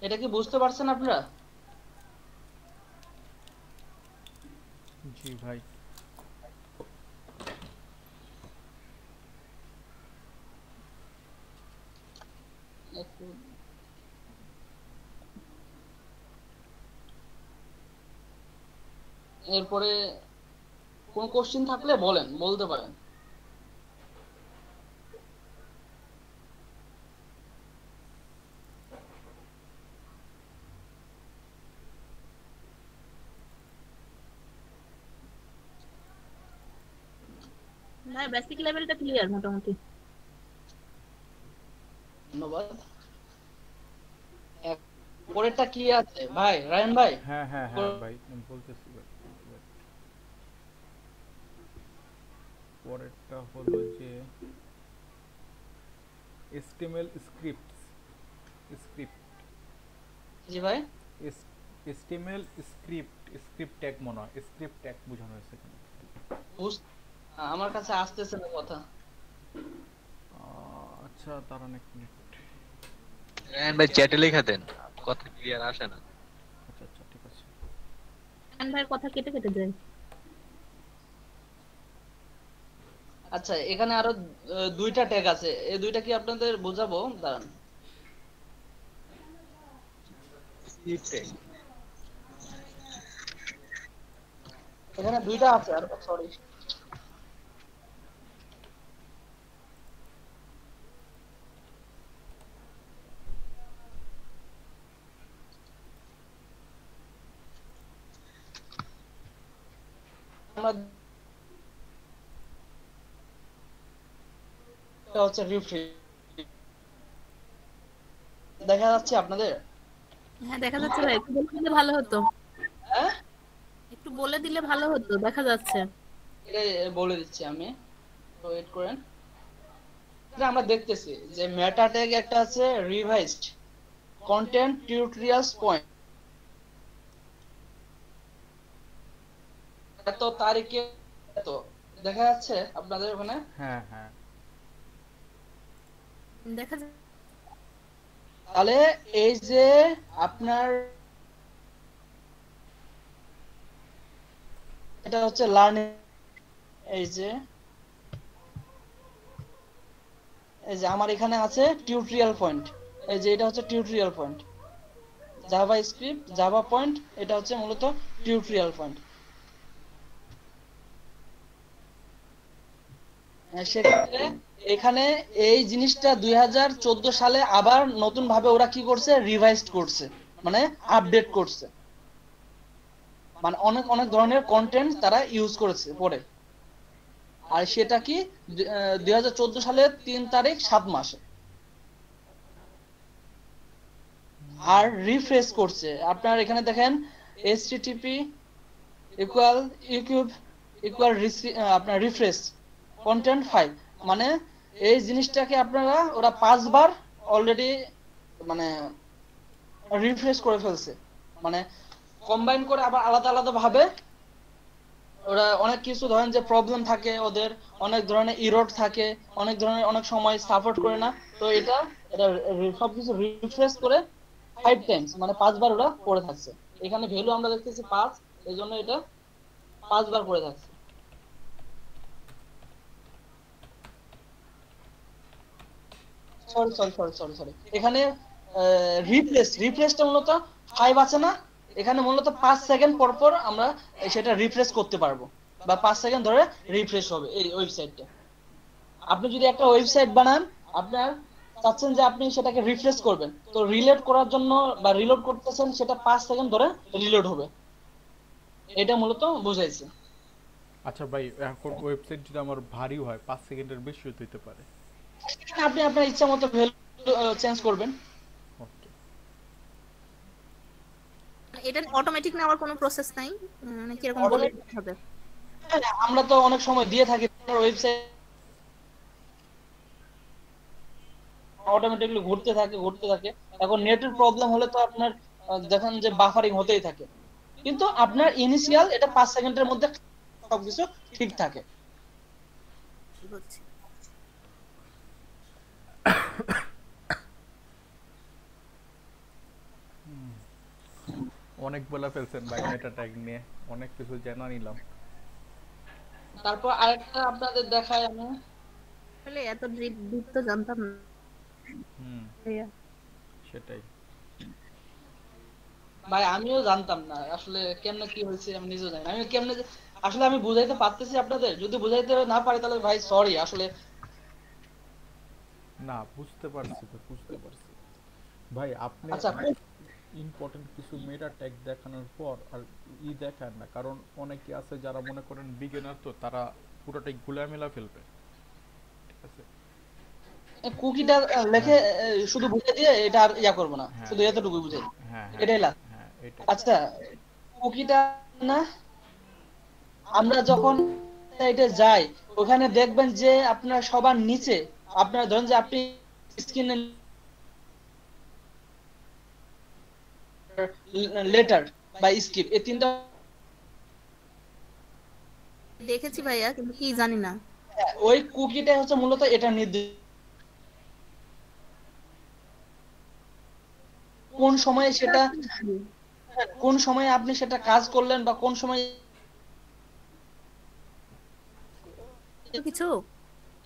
এটা কি বুঝতে পারছেন আপনারা? জি ভাই। এরপরে কোন কোশ্চেন থাকলে বলেন, বলতে পারেন। ভাই বেসিক লেভেলটা ক্লিয়ার মোটামুটি। ধন্যবাদ। পরেরটা কি আছে ভাই, রায়ন ভাই? হ্যাঁ হ্যাঁ হ্যাঁ ভাই আমি বলতেছি ভাই। পরেরটা হলো যে HTML স্ক্রিপ্ট। জি ভাই, HTML স্ক্রিপ্ট ট্যাগ মনে হয়, স্ক্রিপ্ট ট্যাগ বোঝানো হয়েছে এখানে। আমার কাছে আসতেছে না কথা। আচ্ছা দাঁড়ান এক মিনিট। হ্যাঁ ভাই চ্যাটে লেখা দেন, কথা ক্লিয়ার আসে না। আচ্ছা আচ্ছা ঠিক আছে। ভাই কথা কেটে কেটে যায়। আচ্ছা এখানে আরো দুইটা ট্যাগ আছে, এই দুইটা কি আপনাদের বোঝাবো? দাঁড়ান। এখানে দুইটা আছে, আর সরি এটা হচ্ছে রিফ্রেশ। দেখা যাচ্ছে আপনাদের? হ্যাঁ দেখা যাচ্ছে ভাই, একটু বলে দিলে ভালো হতো। হ্যাঁ একটু বলে দিলে ভালো হতো, দেখা যাচ্ছে। এটা বলে দিচ্ছি আমি, ওয়েট করেন। এটা আমরা দেখতেছি যে মেটা ট্যাগ একটা আছে, রিভাইজড কন্টেন্ট টিউটোরিয়ালস পয়েন্ট। এত তারিখে তো দেখা যাচ্ছে আপনাদের ওখানে? হ্যাঁ হ্যাঁ দেখা যাচ্ছে। তাহলে এই যে আপনার এটা হচ্ছে লার্নিং, এই যে আমার এখানে আছে টিউটোরিয়াল পয়েন্ট, এই যে এটা হচ্ছে tutorial point. Java script, Java point, এটা হচ্ছে মূলত টিউটোরিয়াল পয়েন্ট। সেক্ষেত্রে এখানে এই জিনিসটা 2014 সালে আবার নতুন ভাবে ওরা কি করছে, রিভাইজড করছে, মানে আপডেট করছে, মানে অনেক অনেক ধরনের কন্টেন্ট তারা ইউজ করেছে পরে। আর সেটা কি 2014 সালের 3 তারিখ 7 মাসে। আর রিফ্রেশ করছে, আপনার এখানে দেখেন http আপনার রিফ্রেশ কন্টেন্ট 5, মানে এই জিনিসটাকে আপনারা ওরা 5 বার অলরেডি মানে রিফ্রেশ করে ফেলছে, মানে কম্বাইন করে আবার আলাদা আলাদা ভাবে ওরা অনেক কিছু, ধরেন যে প্রবলেম থাকে ওদের, অনেক ধরনের ইরর থাকে, অনেক ধরনের অনেক সময় সাপোর্ট করে না, তো এটা সবকিছু রিফ্রেশ করে 5 টাইমস, মানে 5 বার ওরা করে থাকছে। এখানে ভ্যালু আমরা দেখতেছি 5, এইজন্য এটা 5 বার করে থাকছে। সরি এখানে রিফ্রেশটা মূলত 5 আছে না, এখানে মূলত 5 সেকেন্ড পর পর আমরা সেটা রিফ্রেশ করতে পারবো, বা 5 সেকেন্ড ধরে রিফ্রেশ হবে এই ওয়েবসাইটটা। আপনি যদি একটা ওয়েবসাইট বানান, আপনার চাচ্ছেন যে আপনি সেটাকে রিফ্রেশ করবেন, তো রিলোড করার জন্য বা রিলোড করতেছেন, সেটা 5 সেকেন্ড ধরে রিলোড হবে, এটা মূলত বোঝাইছে। আচ্ছা ভাই, এখন ওয়েবসাইট যদি আমার ভারী হয় 5 সেকেন্ডের বেশি হতে পারে, আপনি আপনার ইচ্ছা মতো ভ্যালু চেঞ্জ করবেন। এটা অটোমেটিক না, আবার কোনো প্রসেস নাই নাকি এরকম বলে দিতে হবে? আমরা তো অনেক সময় দিয়ে থাকি ওয়েবসাইট অটোমেটিক্যালি ঘুরতে থাকে। এখন নেটের প্রবলেম হলে তো আপনার দেখেন যে বাফারিং হতেই থাকে, কিন্তু আপনার ইনিশিয়াল এটা 5 সেকেন্ডের মধ্যে সবকিছু ঠিক থাকে। অনেক বলে ফেলছেন ভাই মেটা ট্যাগ নিয়ে, অনেক কিছু জানা নিলাম। তারপর আরেকটা আপনাদের দেখাই আমি, আসলে এত ডিপ তো জানতাম না। সেটাই ভাই, আমিও জানতাম না আসলে কেমনে কি হয়েছে, আমি নিজেও জানি না। আমি কেমনে আসলে আমি বুঝাইতে পারতেছি আপনাদের, যদি বুঝাইতে না পারি তাহলে ভাই সরি আসলে। না, বুঝতে পারছি ভাই। আপনি আচ্ছা, ইম্পর্টেন্ট কিছু মেটা ট্যাগ দেখানোর পর আর দেখান না, কারণ অনেকে আছে যারা মনে করেন বিগিনার, তো তারা পুরোটাই গুলামেলা ফেলবে, ঠিক আছে? কুকিটা লিখে শুধু বুঝিয়ে দিয়ে এটা আর ইয়া করব না, শুধু এতটুকু বুঝাই, এটাই লাগ। আচ্ছা, কুকিটা না, আমরা যখন সাইটে যাই ওখানে দেখবেন যে আপনার সবার নিচে আপনার ধরেন যে আপনি স্ক্রিনে লেটার বা স্কিপ এই তিনটা দেখেছি ভাইয়া, কিন্তু কি জানি না। ওই কুকিটা হচ্ছে মূলত এটা নির্দেশ কোন সময়ে সেটা, কোন সময়ে আপনি সেটা কাজ করলেন বা কোন সময় কিছু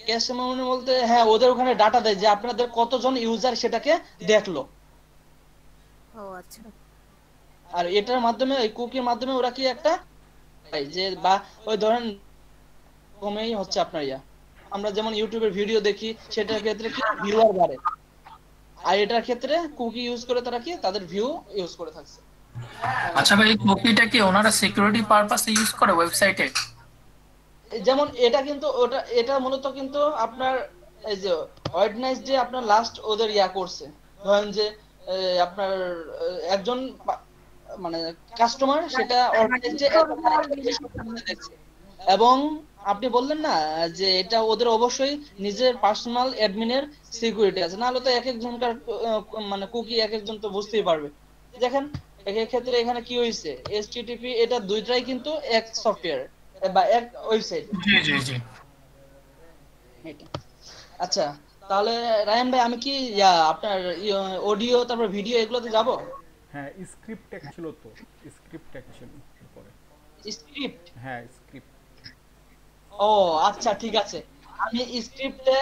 ক্যাশ মেমরি বলতে, হ্যাঁ ওদের ওখানে ডাটা দেয় যে আপনাদের কতজন ইউজার সেটাকে দেখলো। ও আচ্ছা। আর এটার মাধ্যমে এই কুকির মাধ্যমে ওরা কি একটা যে বা ওই ধরেন কমেই হচ্ছে আপনার ইয়া, আমরা যেমন ইউটিউবের ভিডিও দেখি সেটার ক্ষেত্রে কি ভিউয়ার বাড়ে, আর এটার ক্ষেত্রে কুকি ইউজ করে তারা কি তাদের ভিউ ইউজ করে থাকছে। আচ্ছা ভাই, কুকিটা কি ওনারা সিকিউরিটি পারপাসে ইউজ করে ওয়েবসাইটে? যেমন এটা কিন্তু এটা মূলত কিন্তু আপনার এই যে হোয়াইটনাইস যে আপনার লাস্ট ওদের ইয়া করছে, ধরেন যে আপনার একজন মানে কাস্টমার সেটা অর্গানাইজ যে দেখছে, এবং আপনি বললেন না যে এটা ওদের অবশ্যই নিজের পার্সোনাল অ্যাডমিনের সিকিউরিটি আছে, নাহলে তো এক একজনকার মানে কুকি এক একজন তো বুঝতেই পারবে। দেখেন এই ক্ষেত্রে এখানে কি হয়েছে, এইচটিটিপি এটা দুইটাই কিন্তু এক সফটওয়্যার বা এক ওয়েবসাইট। জি জি জি। আচ্ছা, তাহলে রায়ান ভাই আমি কি আপনার অডিও তারপর ভিডিও এগুলোতে যাব? হ্যাঁ, স্ক্রিপ্ট ট্যাগ ছিল তো, স্ক্রিপ্ট ট্যাগ ছিল পরে। স্ক্রিপ্ট? হ্যাঁ, স্ক্রিপ্ট। ও আচ্ছা, ঠিক আছে। আমি স্ক্রিপ্টে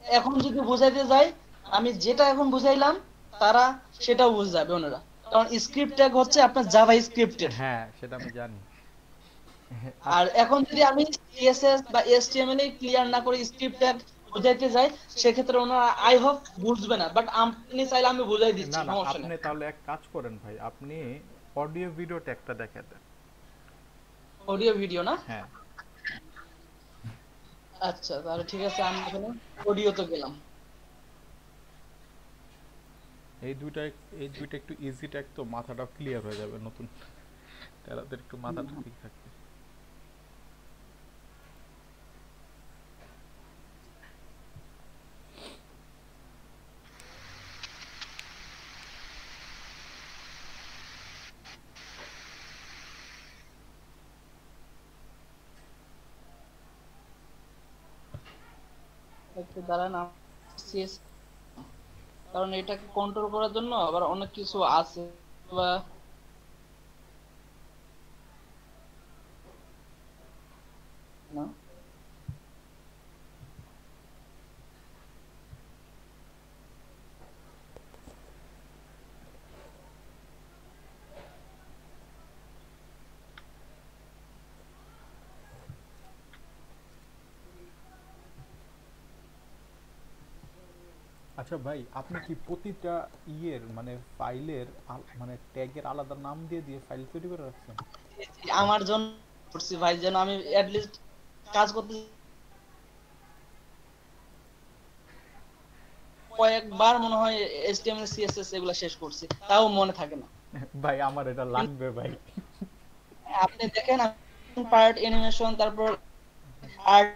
এখন যদি বুঝাইতে যাই, আমি যেটা এখন বুঝাইলাম তারা সেটাও বুঝে যাবে ওনারা, কারণ স্ক্রিপ্ট ট্যাগ হচ্ছে আপনার জাভা স্ক্রিপ্টের। হ্যাঁ, সেটা আমি জানি। আর এখন যদি আমি সিএসএস বা এইচটিএমএল এ ক্লিয়ার না করে স্ক্রিপ্ট ট্যাগ বুঝাইতে যাই, সেক্ষেত্রে ওনারা আই হোপ বুঝবে না, বাট আপনি চাইলে আমি বুঝাই দিচ্ছি, না, সমস্যা আপনি নেই। তাহলে এক কাজ করেন ভাই, আপনি অডিও ভিডিও ট্যাগটা দেখায় দেন। অডিও ভিডিও না? হ্যাঁ। আচ্ছা, তাহলে ঠিক আছে, আমি এখানে অডিও তো গেলাম। এই দুইটা একটু ইজি ট্যাগ, তো মাথাটা ক্লিয়ার হয়ে যাবে, নতুন তাদের একটু মাথাটা ঠিক থাকবে। একটু দাঁড়ান, সিএস কারণ এটাকে কন্ট্রোল করার জন্য আবার অনেক কিছু আছে, বা না আচ্ছা ভাই, আপনি কি প্রতিটা মানে ফাইলের মানে ট্যাগের আলাদা নাম দিয়ে দিয়ে ফাইল তৈরি করে রাখছেন? আমার জন্য করছি ভাই, যেন আমি এট লিস্ট কাজ করতে কয়েকবার মনে হয় HTML CSS এগুলা শেষ করছি, তাও মনে থাকে না ভাই আমার এটা লাগবে ভাই। আপনি দেখেন পার্ট অ্যানিমেশন, তারপর art,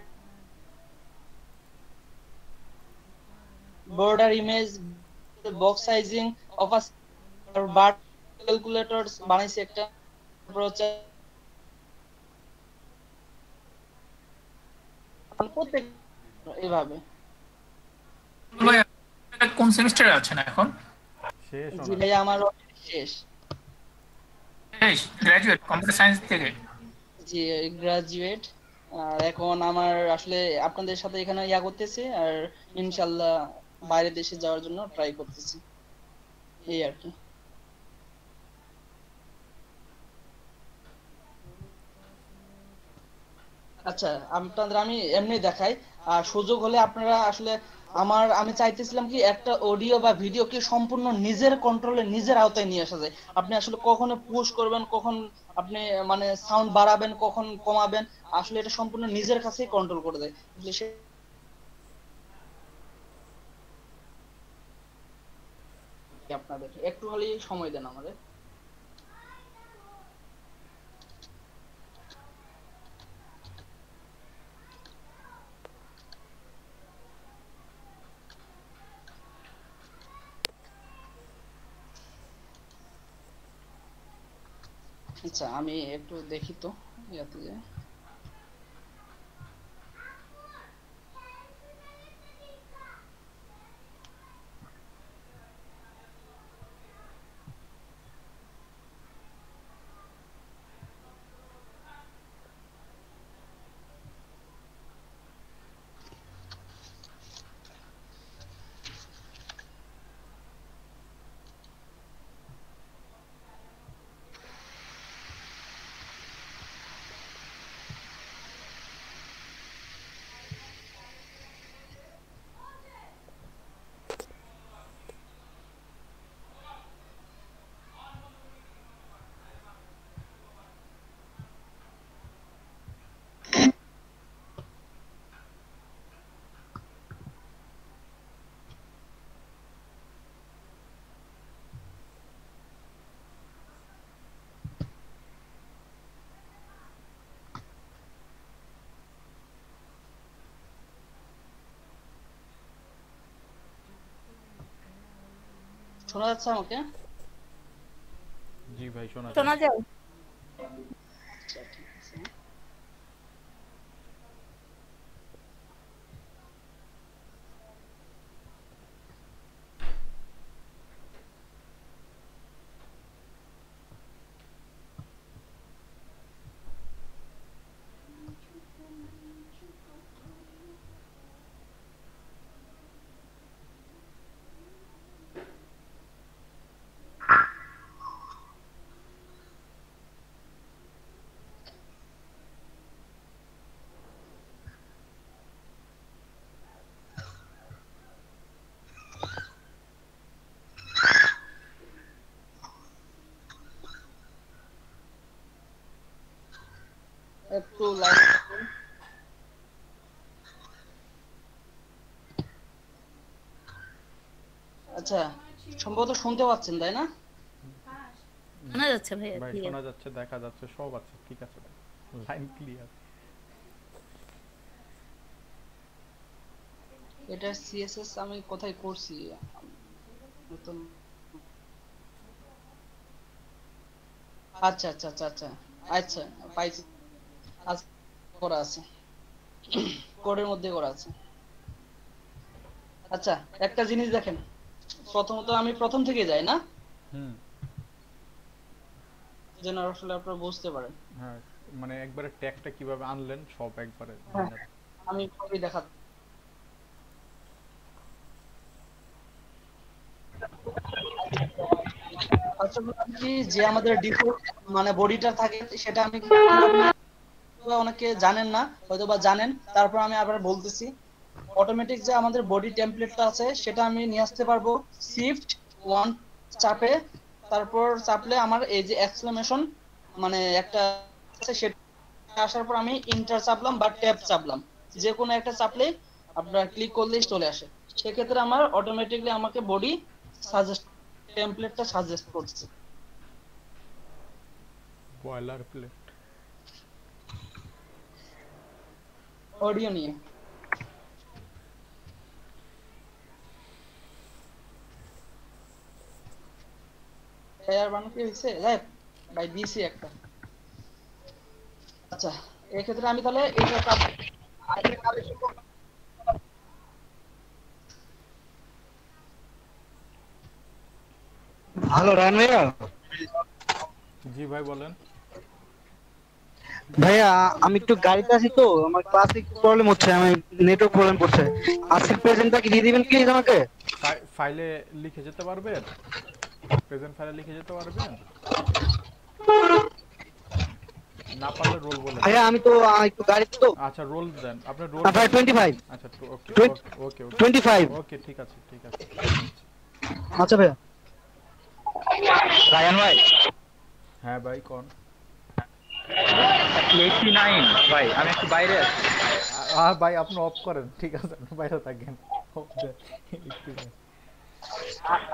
border image, box sizing, office bar calculators বানাইছি একটা, তারপর হচ্ছে প্রত্যেক এইভাবে। কোন সেমিস্টারে আছেন এখন? শেষ জি ভাই আমার শেষ। শেষ গ্র্যাজুয়েট কম্পিউটার সায়েন্স থেকে? জি গ্রাজুয়েট। আর এখন আমার আসলে আপনাদের সাথে এখানে করতেছি, আর ইনশাআল্লাহ বাইরের দেশে যাওয়ার জন্য ট্রাই করতেছি, এই আর কি। আচ্ছা আপনাদের আমি এমনি দেখাই, আর সুযোগ হলে আপনারা আসলে আমি চাইতেছিলাম কি একটা অডিও বা ভিডিও কি সম্পূর্ণ নিজের কন্ট্রোলে নিজের আওতায় নিয়ে আসা যায়। আপনি আসলে কখন পুশ করবেন, কখন আপনি মানে সাউন্ড বাড়াবেন, কখন কমাবেন, আসলে এটা সম্পূর্ণ নিজের কাছেই কন্ট্রোল করে দেয়। আপনাদের একটু হলেই সময় দেন আমাদের। আচ্ছা আমি একটু দেখি তো ইয়াতে যে শোনা যাচ্ছে আমাকে? জি ভাই শোনা যায়। আচ্ছা ঠিক আছে। একটু লাইভ থাকুন। আচ্ছা সম্ভবত শুনতে পাচ্ছেন তাই না? শোনা যাচ্ছে ভাই, ভাই শোনা যাচ্ছে, দেখা যাচ্ছে, সব আছে, ঠিক আছে ভাই, লাইন ক্লিয়ার। এটা সিএসএস আমি কোথায় করছি নতুন? আচ্ছা আচ্ছা আচ্ছা আচ্ছা আচ্ছা পাইছি, আচ্ছা করা আছে, কোডের মধ্যে করা আছে। আচ্ছা একটা জিনিস দেখেন, প্রথমত আমি প্রথম থেকে যাই না, যেন আসলে আপনারা বুঝতে পারেন। হ্যাঁ মানে একবারে ট্যাগটা কিভাবে আনলেন সব একবারে আমি কপি দেখা। আচ্ছা কি যে আমাদের ডিফল্ট মানে বডিটা থাকে সেটা আমি অনেকে জানেন না, হয়তো বা জানেন, তারপর আমি আবার বলতেছি। অটোমেটিক যে আমাদের বডি টেমপ্লেটটা আছে সেটা আমি নিয়ে আসতে পারবো শিফট 1 চাপে, তারপর চাপলে আমার এই যে এক্সক্লেমেশন মানে একটা আছে সেটা আসার পর আমি ইন্টার চাপলাম বা ট্যাব চাপলাম, যে কোনো একটা চাপলে আপনার ক্লিক করলেই চলে আসে। সেক্ষেত্রে আমার অটোমেটিকলি আমাকে বডি সাজেস্ট টেমপ্লেটটা সাজেস্ট করছে। বয়লার প্লেট অডিও নিয়ে এর বানানো কি হইছে যাই বাই দিছি একটা। আচ্ছা এই ক্ষেত্রে আমি তাহলে এটা হ্যালো রায়ন ভাইয়া। জি ভাই বলেন। ভাইয়া আমি একটু গাড়িতে আছি তো, আমার ক্লাসে একটু প্রবলেম হচ্ছে, আমি নেটওয়ার্ক প্রবলেম করছে। আজকের প্রেজেন্টটা কি দিয়ে দিবেন প্লিজ আমাকে? ফাইলে লিখে যেতে পারবেন? প্রেজেন্ট ফাইলে লিখে যেতে পারবেন? না পারলে রোল বলেন। ভাইয়া আমি তো একটু গাড়িতে তো। আচ্ছা রোল দেন আপনার রোল। ভাই 25। আচ্ছা ওকে ওকে 25। ওকে ঠিক আছে ঠিক আছে। আচ্ছা ভাইয়া। রায়ন ভাই। হ্যাঁ ভাই কোন? 89 ভাই আমি একটু বাইরে আছি। ভাই আপনি অফ করেন, ঠিক আছে আপনি বাইরে থাকেন। অফ দেন একটু।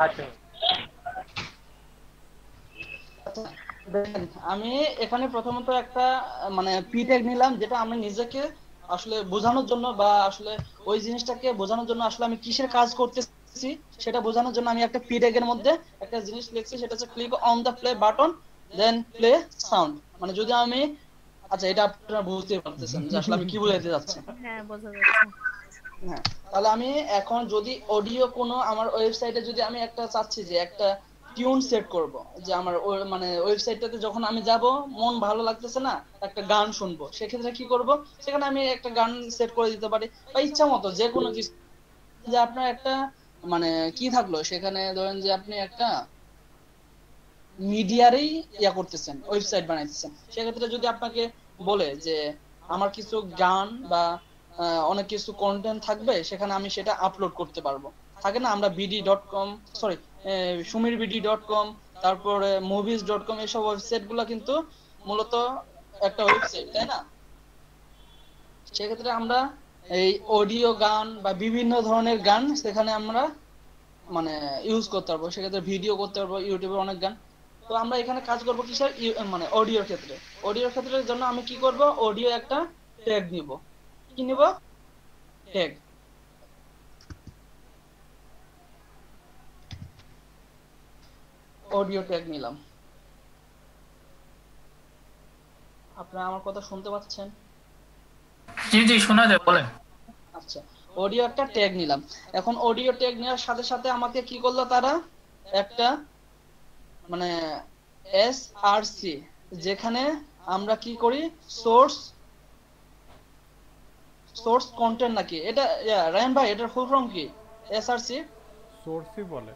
আচ্ছা আমি এখানে প্রথমত একটা মানে পি ট্যাগ নিলাম, যেটা আমি নিজেকে আসলে বোঝানোর জন্য বা আসলে ওই জিনিসটাকে বোঝানোর জন্য আসলে আমি কিসের কাজ করতেছি সেটা বোঝানোর জন্য আমি একটা পি ট্যাগের মধ্যে একটা জিনিস লিখছি, সেটা হচ্ছে click on the play button then play sound. মানে যদি আমি আচ্ছা এটা আপনারা বুঝতে পারতেছেন যে আসলে আমি কি বোঝাতে যাচ্ছি। হ্যাঁ বোঝা যাচ্ছে। হ্যাঁ তাহলে আমি এখন যদি অডিও কোনো আমার ওয়েবসাইটে যদি আমি একটা চাচ্ছি যে একটা টিউন সেট করব, যে আমার মানে ওয়েবসাইটটাতে যখন আমি যাব মন ভালো লাগতেছে না একটা গান শুনবো, সেক্ষেত্রে কি করব, সেখানে আমি একটা গান সেট করে দিতে পারি বা ইচ্ছা মতো যে কোনো কিছু। যে আপনার একটা মানে কি থাকলো সেখানে, ধরেন যে আপনি একটা মিডিয়ারই ইয়া করতেছেন, ওয়েবসাইট বানাইতেছেন, সেক্ষেত্রে যদি আপনাকে বলে যে আমার কিছু গান বা অনেক কিছু কন্টেন্ট থাকবে সেখানে আমি সেটা আপলোড করতে পারবো। থাকে না আমরা bd.com সরি sumirbd.com তারপরে movies.com এসব ওয়েবসাইটগুলো কিন্তু মূলত একটা ওয়েবসাইট, তাই না? সেক্ষেত্রে আমরা এই অডিও গান বা বিভিন্ন ধরনের গান সেখানে আমরা মানে ইউজ করতে পারবো। সেক্ষেত্রে ভিডিও করতে পারবো, ইউটিউবে অনেক গান। তো আমরা এখানে কাজ করবো কিসের মানে অডিওর ক্ষেত্রে। অডিওর ক্ষেত্রের জন্য আমি কি করব, অডিও একটা ট্যাগ নিব। কি নিব? ট্যাগ। অডিও ট্যাগ নিলাম। আপনারা আমার কথা শুনতে পাচ্ছেন? জি জি শোনা যায়, বলেন। আচ্ছা অডিও একটা ট্যাগ নিলাম। এখন অডিও ট্যাগ নেওয়ার সাথে সাথে আমাকে কি করলো তারা একটা মানে এসআরসি, যেখানে আমরা কি করি সোর্স কন্টেন্ট নাকি এটা রায়ন ভাই, এটার ফুল ফর্ম কি? এসআরসি সোর্সই বলে।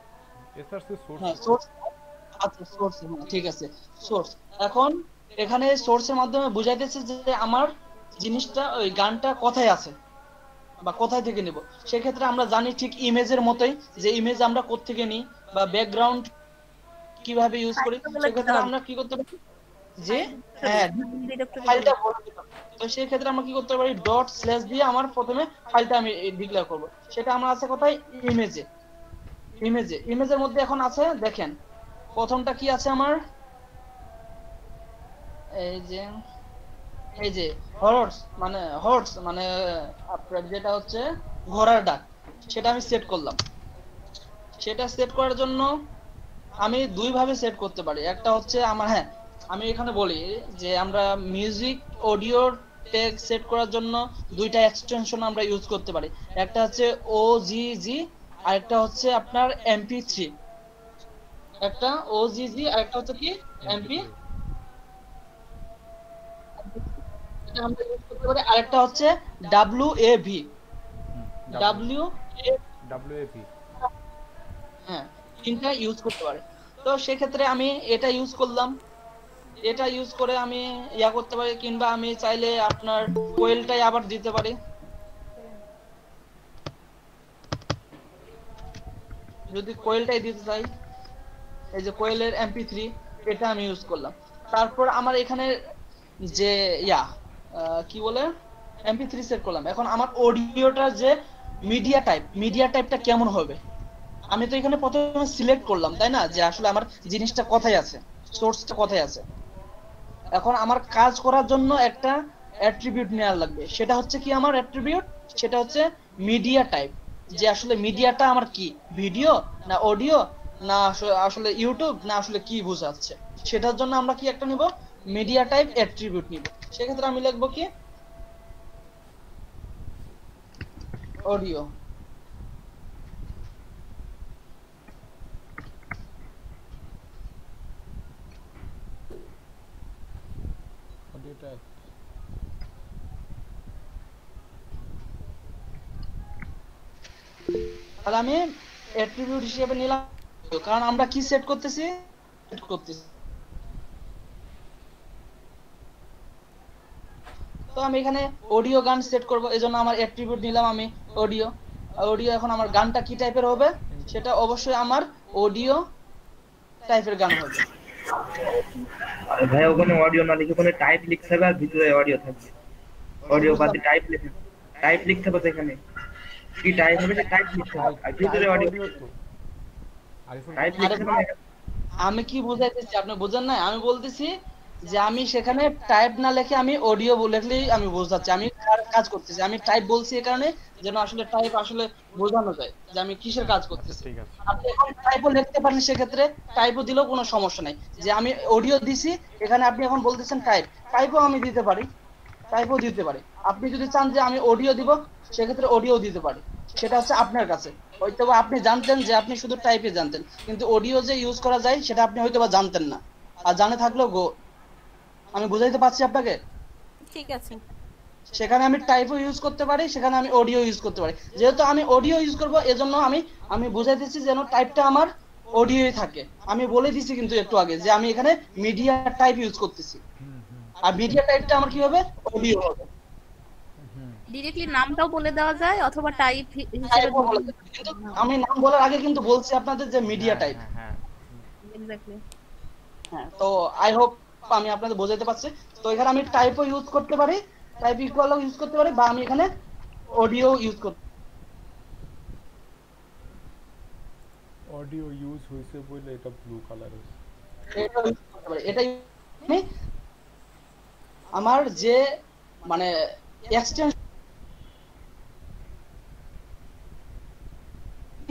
SRC source. হ্যাঁ সোর্স। আচ্ছা সোর্স, ঠিক আছে সোর্স। এখন এখানে সোর্সের মাধ্যমে বুঝাইতেছে যে আমার জিনিসটা ওই গানটা কোথায় আছে বা কোথায় থেকে নেব। সেক্ষেত্রে আমরা জানি ঠিক ইমেজের মতোই যে ইমেজ আমরা কোত্থেকে নিই বা ব্যাকগ্রাউন্ড কিভাবে ইউজ করি। সেক্ষেত্রে আমরা কি করতে পারি যে হ্যাঁ ফাইলটা বলে দিলাম। তো সেই ক্ষেত্রে আমরা কি করতে পারি ডট স্ল্যাশ দিয়ে আমার প্রথমে ফাইলটা আমি ডিক্লেয়ার করব। সেটা আমরা আছে কোথায়? ইমেজের মধ্যে এখন আছে দেখেন প্রথমটা কি আছে আমার, এই যে হর্স মানে আপনার যেটা হচ্ছে ঘোড়ার ডাক, সেটা আমি সেট করলাম। সেটা সেট করার জন্য আমি দুই ভাবে সেট করতে পারি। একটা হচ্ছে আমার হ্যাঁ আমি এখানে বলি যে আমরা মিউজিক অডিও ট্যাগ সেট করার জন্য দুইটা এক্সটেনশন আমরা ইউজ করতে পারি। একটা হচ্ছে ওজিজি আর একটা হচ্ছে আপনার MP3। একটা ওজিজি আর একটা হচ্ছে কি MP আমরা ইউজ করতে পারি। আর একটা হচ্ছে WAV। হ্যাঁ তিনটা ইউজ করতে পারে। তো সেক্ষেত্রে আমি এটা ইউজ করলাম। এটা ইউজ করে আমি ইয়া করতে পারি, কিংবা আমি চাইলে আপনার কোয়েলটাই আবার দিতে পারি। যদি কোয়েলটাই দিতে চাই, এই যে কোয়েলের MP3 এটা আমি ইউজ করলাম। তারপর আমার এখানে যে কি বলে MP3 সেট করলাম। এখন আমার অডিওটা যে মিডিয়া টাইপটা কেমন হবে, আমি তো এখানে প্রথমে সিলেক্ট করলাম, তাই না, যে আসলে আমার জিনিসটা কোথায় আছে, সোর্সটা কোথায় আছে। এখন আমার কাজ করার জন্য একটা অ্যাট্রিবিউট নেওয়া লাগবে, সেটা হচ্ছে কি আমার অ্যাট্রিবিউট, সেটা হচ্ছে মিডিয়া টাইপ, যে আসলে মিডিয়াটা আমার কি, ভিডিও না অডিও না আসলে ইউটিউব না আসলে কি বোঝাচ্ছে। সেটার জন্য আমরা কি একটা নিব, মিডিয়া টাইপ অ্যাট্রিবিউট নিব। সেক্ষেত্রে আমি লিখবো কি অডিও। তাহলে আমি অ্যাট্রিবিউট হিসেবে নিলাম, কারণ আমরা কি সেট করতেছি, তো আমি এখানে অডিও গান সেট করব, এজন্য আমার অ্যাট্রিবিউট নিলাম আমি অডিও। এখন আমার গানটা কি টাইপের হবে, সেটা অবশ্যই আমার অডিও টাইপের গান হবে। আরে ভাই ওখানে অডিও না লিখে ওখানে টাইপ লিখতে হবে আর ভিতরে অডিও থাকবে। অডিও বাদে টাইপ লিখতে হবে, এখানে কি টাইপ হবে সে টাইপ লিখতে হবে আর ভিতরে অডিও টাইপ লিখতে হবে। আমি কি বুঝাইতেছি আপনি বুঝেন না, আমি বলতেছি যে আমি সেখানে টাইপ না লিখে আমি অডিও লিখলেই আমি বোঝাচ্ছি আমি কাজ করতেছি। আমি টাইপ বলছি এই কারণে যেন আসলে টাইপ আসলে বোঝানো যায় যে আমি কিসের কাজ করতেছি। আপনি এখন টাইপও লিখতে পারেন, সেক্ষেত্রে টাইপও দিলেও কোনো সমস্যা নাই, যে আমি অডিও দিছি এখানে আপনি এখন বলতেছেন টাইপও আমি দিতে পারি, টাইপও দিতে পারি। আপনি যদি চান যে আমি অডিও দিব, সেক্ষেত্রে অডিও দিতে পারি, সেটা হচ্ছে আপনার কাছে। হয়তো আপনি জানতেন যে আপনি শুধু টাইপে জানতেন, কিন্তু অডিও যে ইউজ করা যায় সেটা আপনি হয়তো বা জানতেন না, আর জানে থাকলেও আমি বুঝাইতে পারছি আপনাকে? ঠিক আছে, সেখানে আমি টাইপও ইউজ করতে পারি, সেখানে আমি অডিও ইউজ করতে পারি। যেহেতু আমি অডিও ইউজ করব, এজন্য আমি বুঝাইতেছি যেন টাইপটা আমার অডিওই থাকে। আমি বলে দিছি কিন্তু একটু আগে যে আমি এখানে মিডিয়া টাইপ ইউজ করতেছি, আর মিডিয়া টাইপটা আমার কি হবে, অডিও হবে। ডিরেক্টলি নামটাও বলে দেওয়া যায় অথবা টাইপ হিসেবে কিন্তু আমি নাম বলার আগে কিন্তু বলছি আপনাদের যে মিডিয়া টাইপ। এক্স্যাক্টলি। হ্যাঁ, তো আই হোপ আমি আপনাদের বোঝাতে পারছি। তো এখানে আমি টাইপও ইউজ করতে পারি, টাইপ ইকুয়ালও ইউজ করতে পারি, বা আমি এখানে অডিও ইউজ করতে অডিও ইউজ হইছে বলে এটা ব্লু কালার হইছে। এটা ইউজ করতে পারি। এটাই আমার যে মানে এক্সটেনশন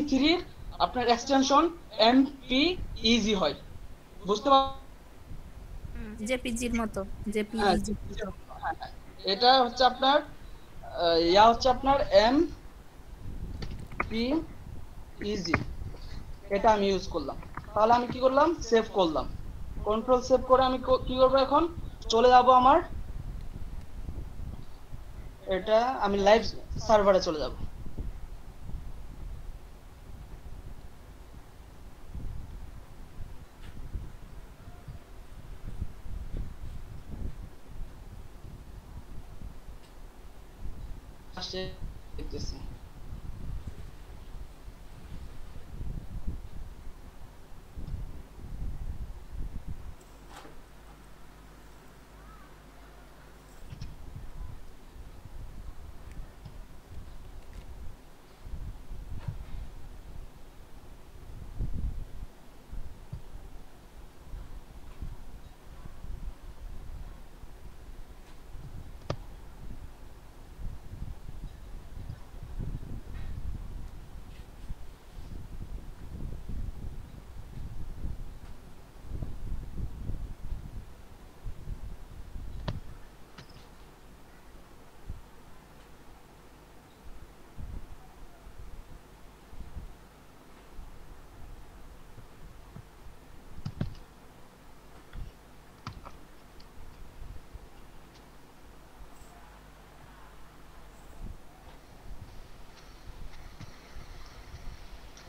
থ্রির আপনার এক্সটেনশন MPEG হয়, বুঝতে পারছেন? জেপিজির মতো, এটা হচ্ছে আপনার হচ্ছে আপনার MPEG, এটা আমি ইউজ করলাম। তাহলে আমি কি করলাম, সেভ করলাম, কন্ট্রোল সেভ করে আমি কি করব, এখন চলে যাব আমার এটা আমি লাইভ সার্ভারে চলে যাব। দেখতেছি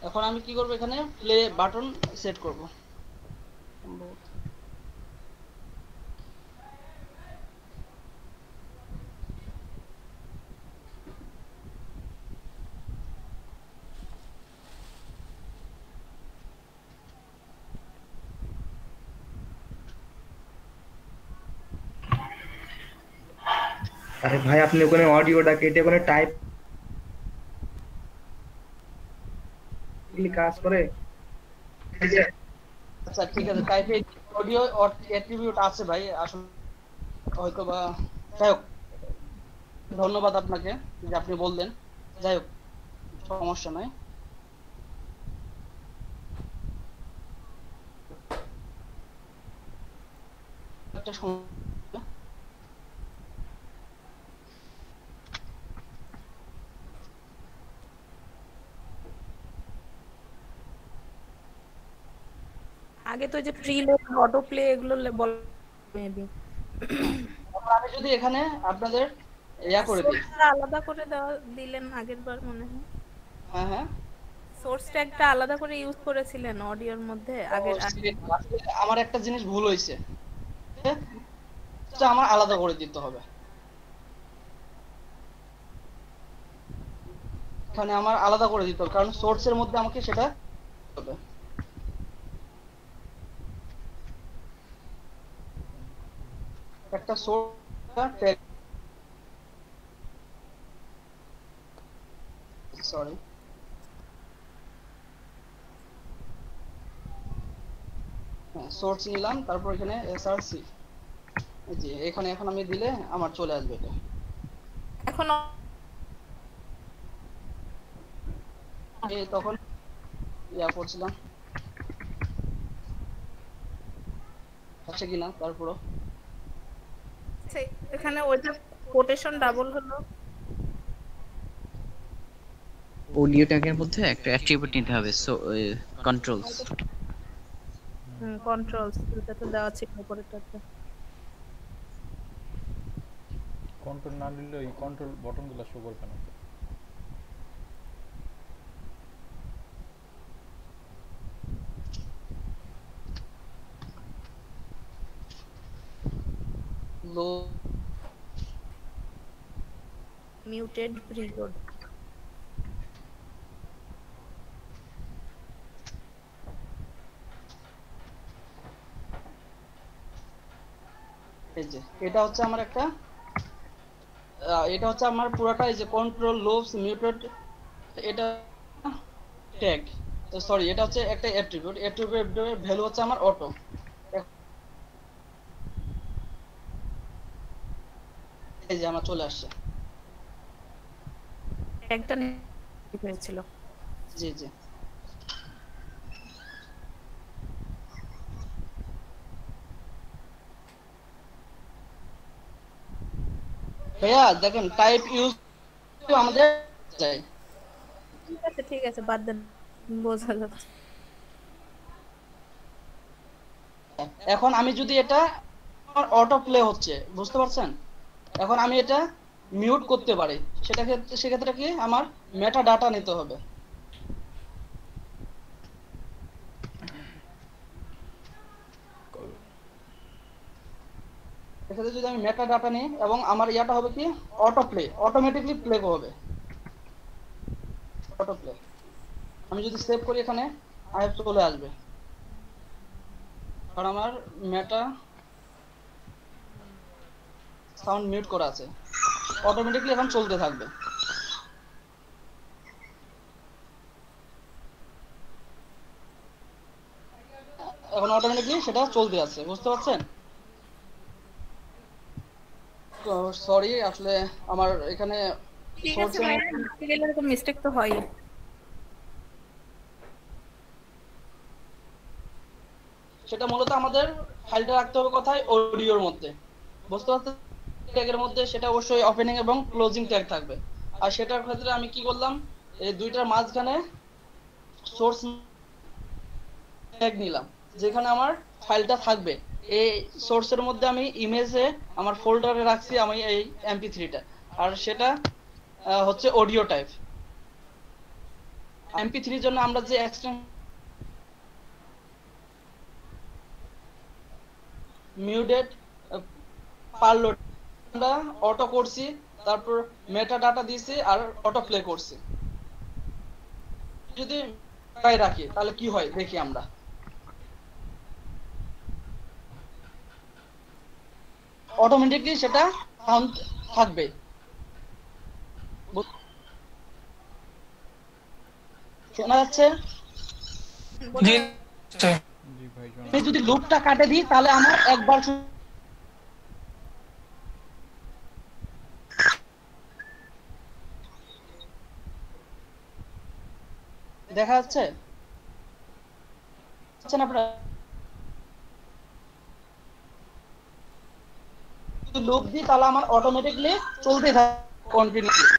এখন আমি কি করব, এখানে প্লে বাটন সেট করব। আরে ভাই আপনি ওখানে অডিওটা কেটে ওখানে টাইপ কাজ করে। আচ্ছা ঠিক আছে, টাইপে অডিও অ্যাট্রিবিউট আছে ভাই, আসলে হয়তো বা যাই হোক, ধন্যবাদ আপনাকে যে আপনি বললেন। যাই হোক, সমস্যা নাই। একটা সমস্যা, আগে তো যে প্রিলোড অটো প্লে এগুলো বল মেবি। আমি যদি এখানে আপনাদের ইয়া করে দিই, সোর্সটা আলাদা করে দিলেন আগের বার মনে হয়। হ্যাঁ হ্যাঁ, সোর্স ট্যাগটা আলাদা করে ইউজ করেছিলেন অডিওর মধ্যে আগের। আমার একটা জিনিস ভুল হয়েছে, এটা আমার আলাদা করে দিতে হবে। এখানে আমার আলাদা করে দিতে হবে, কারণ সোর্সের মধ্যে আমাকে সেটা হবে। একটা সোর্স ট্যাগ, সরি সোর্স নিলাম, তারপর এখানে এসআরসি, জি এখানে এখন আমি দিলে আমার চলে আসবে এটা। এখন আমি তখন ইয়া করছিলাম, আছে কিনা তারপরও এখানে ওইটা কোটেশন ডাবল হলো। অডিও ট্যাগের মধ্যে একটা অ্যাট্রিবিউট নিতে হবে, সো কন্ট্রোলস। কন্ট্রোলস এটা তো দেওয়া ছিল উপরেরটাতে। কন্ট্রোল না নিলে এই কন্ট্রোল বাটনগুলো শো করবে না। লো মিউটেড প্রিলোড। এই যে এটা হচ্ছে আমার একটা এটা হচ্ছে আমার পুরোটা এই যে কন্ট্রোল লোভস মিউটেড, এটা ট্যাগ, সরি এটা হচ্ছে একটা অ্যাট্রিবিউট। অ্যাট্রিবিউটের ভ্যালু হচ্ছে আমার অটো। এই যে আমার চলে আসছে, একটা হয়েছিল। জি জি ভাইয়া দেখেন টাইপ ইউজ আমাদের চাই। ঠিক আছে বাদ দেন, বোঝা যাচ্ছে। এখন আমি যদি এটা অটো প্লে হচ্ছে, বুঝতে পারছেন? এখন আমি এটা মিউট করতে পারি, সেক্ষেত্রে কি আমার মেটা ডাটা নিতে হবে। এক্ষেত্রে যদি আমি মেটা ডাটা নিই এবং আমার ইয়াটা হবে কি অটো প্লে, অটোমেটিকলি প্লে হবে অটো প্লে। আমি যদি সেভ করি এখানে আইএফ চলে আসবে, কারণ আমার মেটা সাউন্ড মিউট করা আছে, অটোমেটিকলি এখন চলতে থাকবে। এখন অটোমেটিকলি সেটা চলতে আছে, বুঝতে পারছেন? সরি আসলে আমার এখানে ঠিক আছে ভাই, গেলে তো মিস্টেক তো হয়। সেটা মূলত আমাদের ফাইলটা রাখতে হবে কোথায়, অডিওর মধ্যে, বুঝতে পারছেন? ট্যাগের মধ্যে সেটা অবশ্যই ওপেনিং এবং ক্লোজিং ট্যাগ থাকবে। আর সেটার ক্ষেত্রে আমি কি করলাম, এই দুইটার মাঝখানে সোর্স ট্যাগ নিলাম, যেখানে আমার ফাইলটা থাকবে। এই সোর্সের মধ্যে আমি ইমেজে আমার ফোল্ডারে রাখছি আমি এই mp3টা, আর সেটা হচ্ছে অডিও টাইপ। mp3 এর জন্য আমরা যে এক্সটেনশন মিউটেড পারলোড আমরা অটো করছি, তারপর মেটা ডাটা দিয়েছি আর অটো প্লে করছি। যদি রাখি তাহলে কি হয় দেখি আমরা। অটোমেটিকলি সেটা সাউন্ড থাকবে। শোনা যাচ্ছে? জি ভাই আমি যদি লুপটা কাটে দিই তাহলে আমার একবার দেখা যাচ্ছে না আপনারা? লুপ দিই তাহলে আমার অটোমেটিকলি চলতে থাকে কন্টিনিউয়াসলি।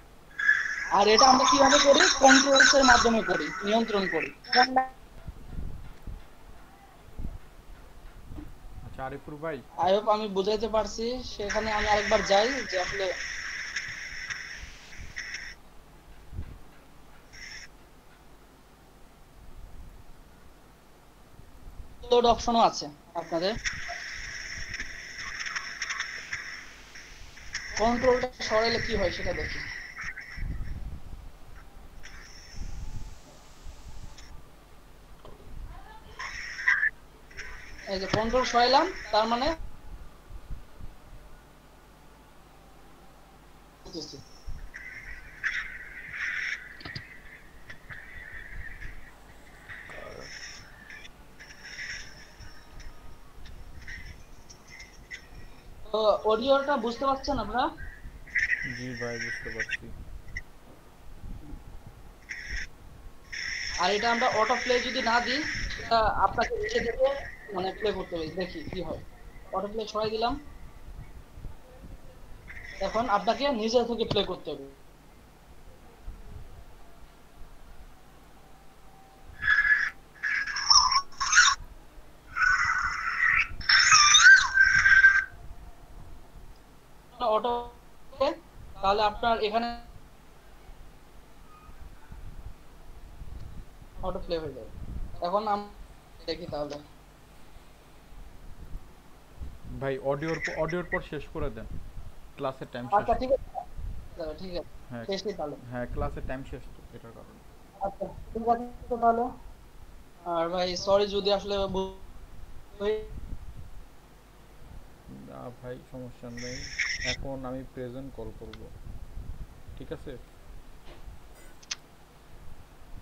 আর এটা আমরা কিভাবে করি? কন্ট্রোলস এর মাধ্যমে করি, নিয়ন্ত্রণ করি। আচ্ছা আরিফুর ভাই, আই হোপ আমি বুঝাইতে পারছি। সেখানে আমি আরেকবার যাই যে আসলে লোড অপশনও আছে আপনাদের। কন্ট্রোলটা সরাইলে কি হয় সেটা দেখি। এই যে কন্ট্রোল সরাইলাম, তার মানে তো অডিওটা বুঝতে পারছেন আপনারা? জি ভাই বুঝতে পারছি। আর এটা আমরা অটো প্লে যদি না দিই, সেটা আপনাকে নিজে থেকে মানে প্লে করতে হবে। দেখি কি হয়। অটো প্লে সরাই দিলাম, এখন আপনাকে নিজে থেকে প্লে করতে হবে। অটো তাহলে আপনার এখানে অটো প্লে হয়ে যাবে। এখন আমরা দেখি তাহলে। ভাই অডিওর পর শেষ করে দেন, ক্লাসের টাইম শেষ। আচ্ছা ঠিক আছে, ঠিক আছে হ্যাঁ শেষ তাহলে। হ্যাঁ ক্লাসের টাইম শেষ তো, এটার কারণে। আচ্ছা ঠিক আছে তাহলে। আর ভাই সরি যদি আসলে না ভাই সমস্যা নেই, এখন আমি প্রেজেন্ট কল করব, ঠিক আছে?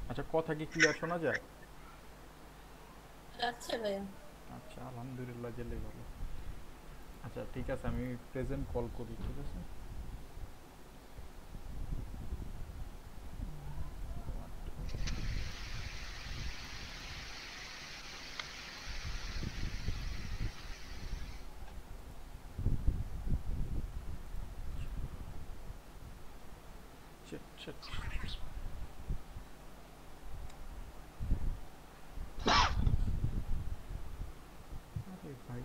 আচ্ছা কথা কি ক্লিয়ার শোনা যায়? আচ্ছা ভাই। আচ্ছা আলহামদুলিল্লাহ, জেলে ভালো। আচ্ছা ঠিক আছে, আমি প্রেজেন্ট কল করি, ঠিক আছে? Shit. अरे भाई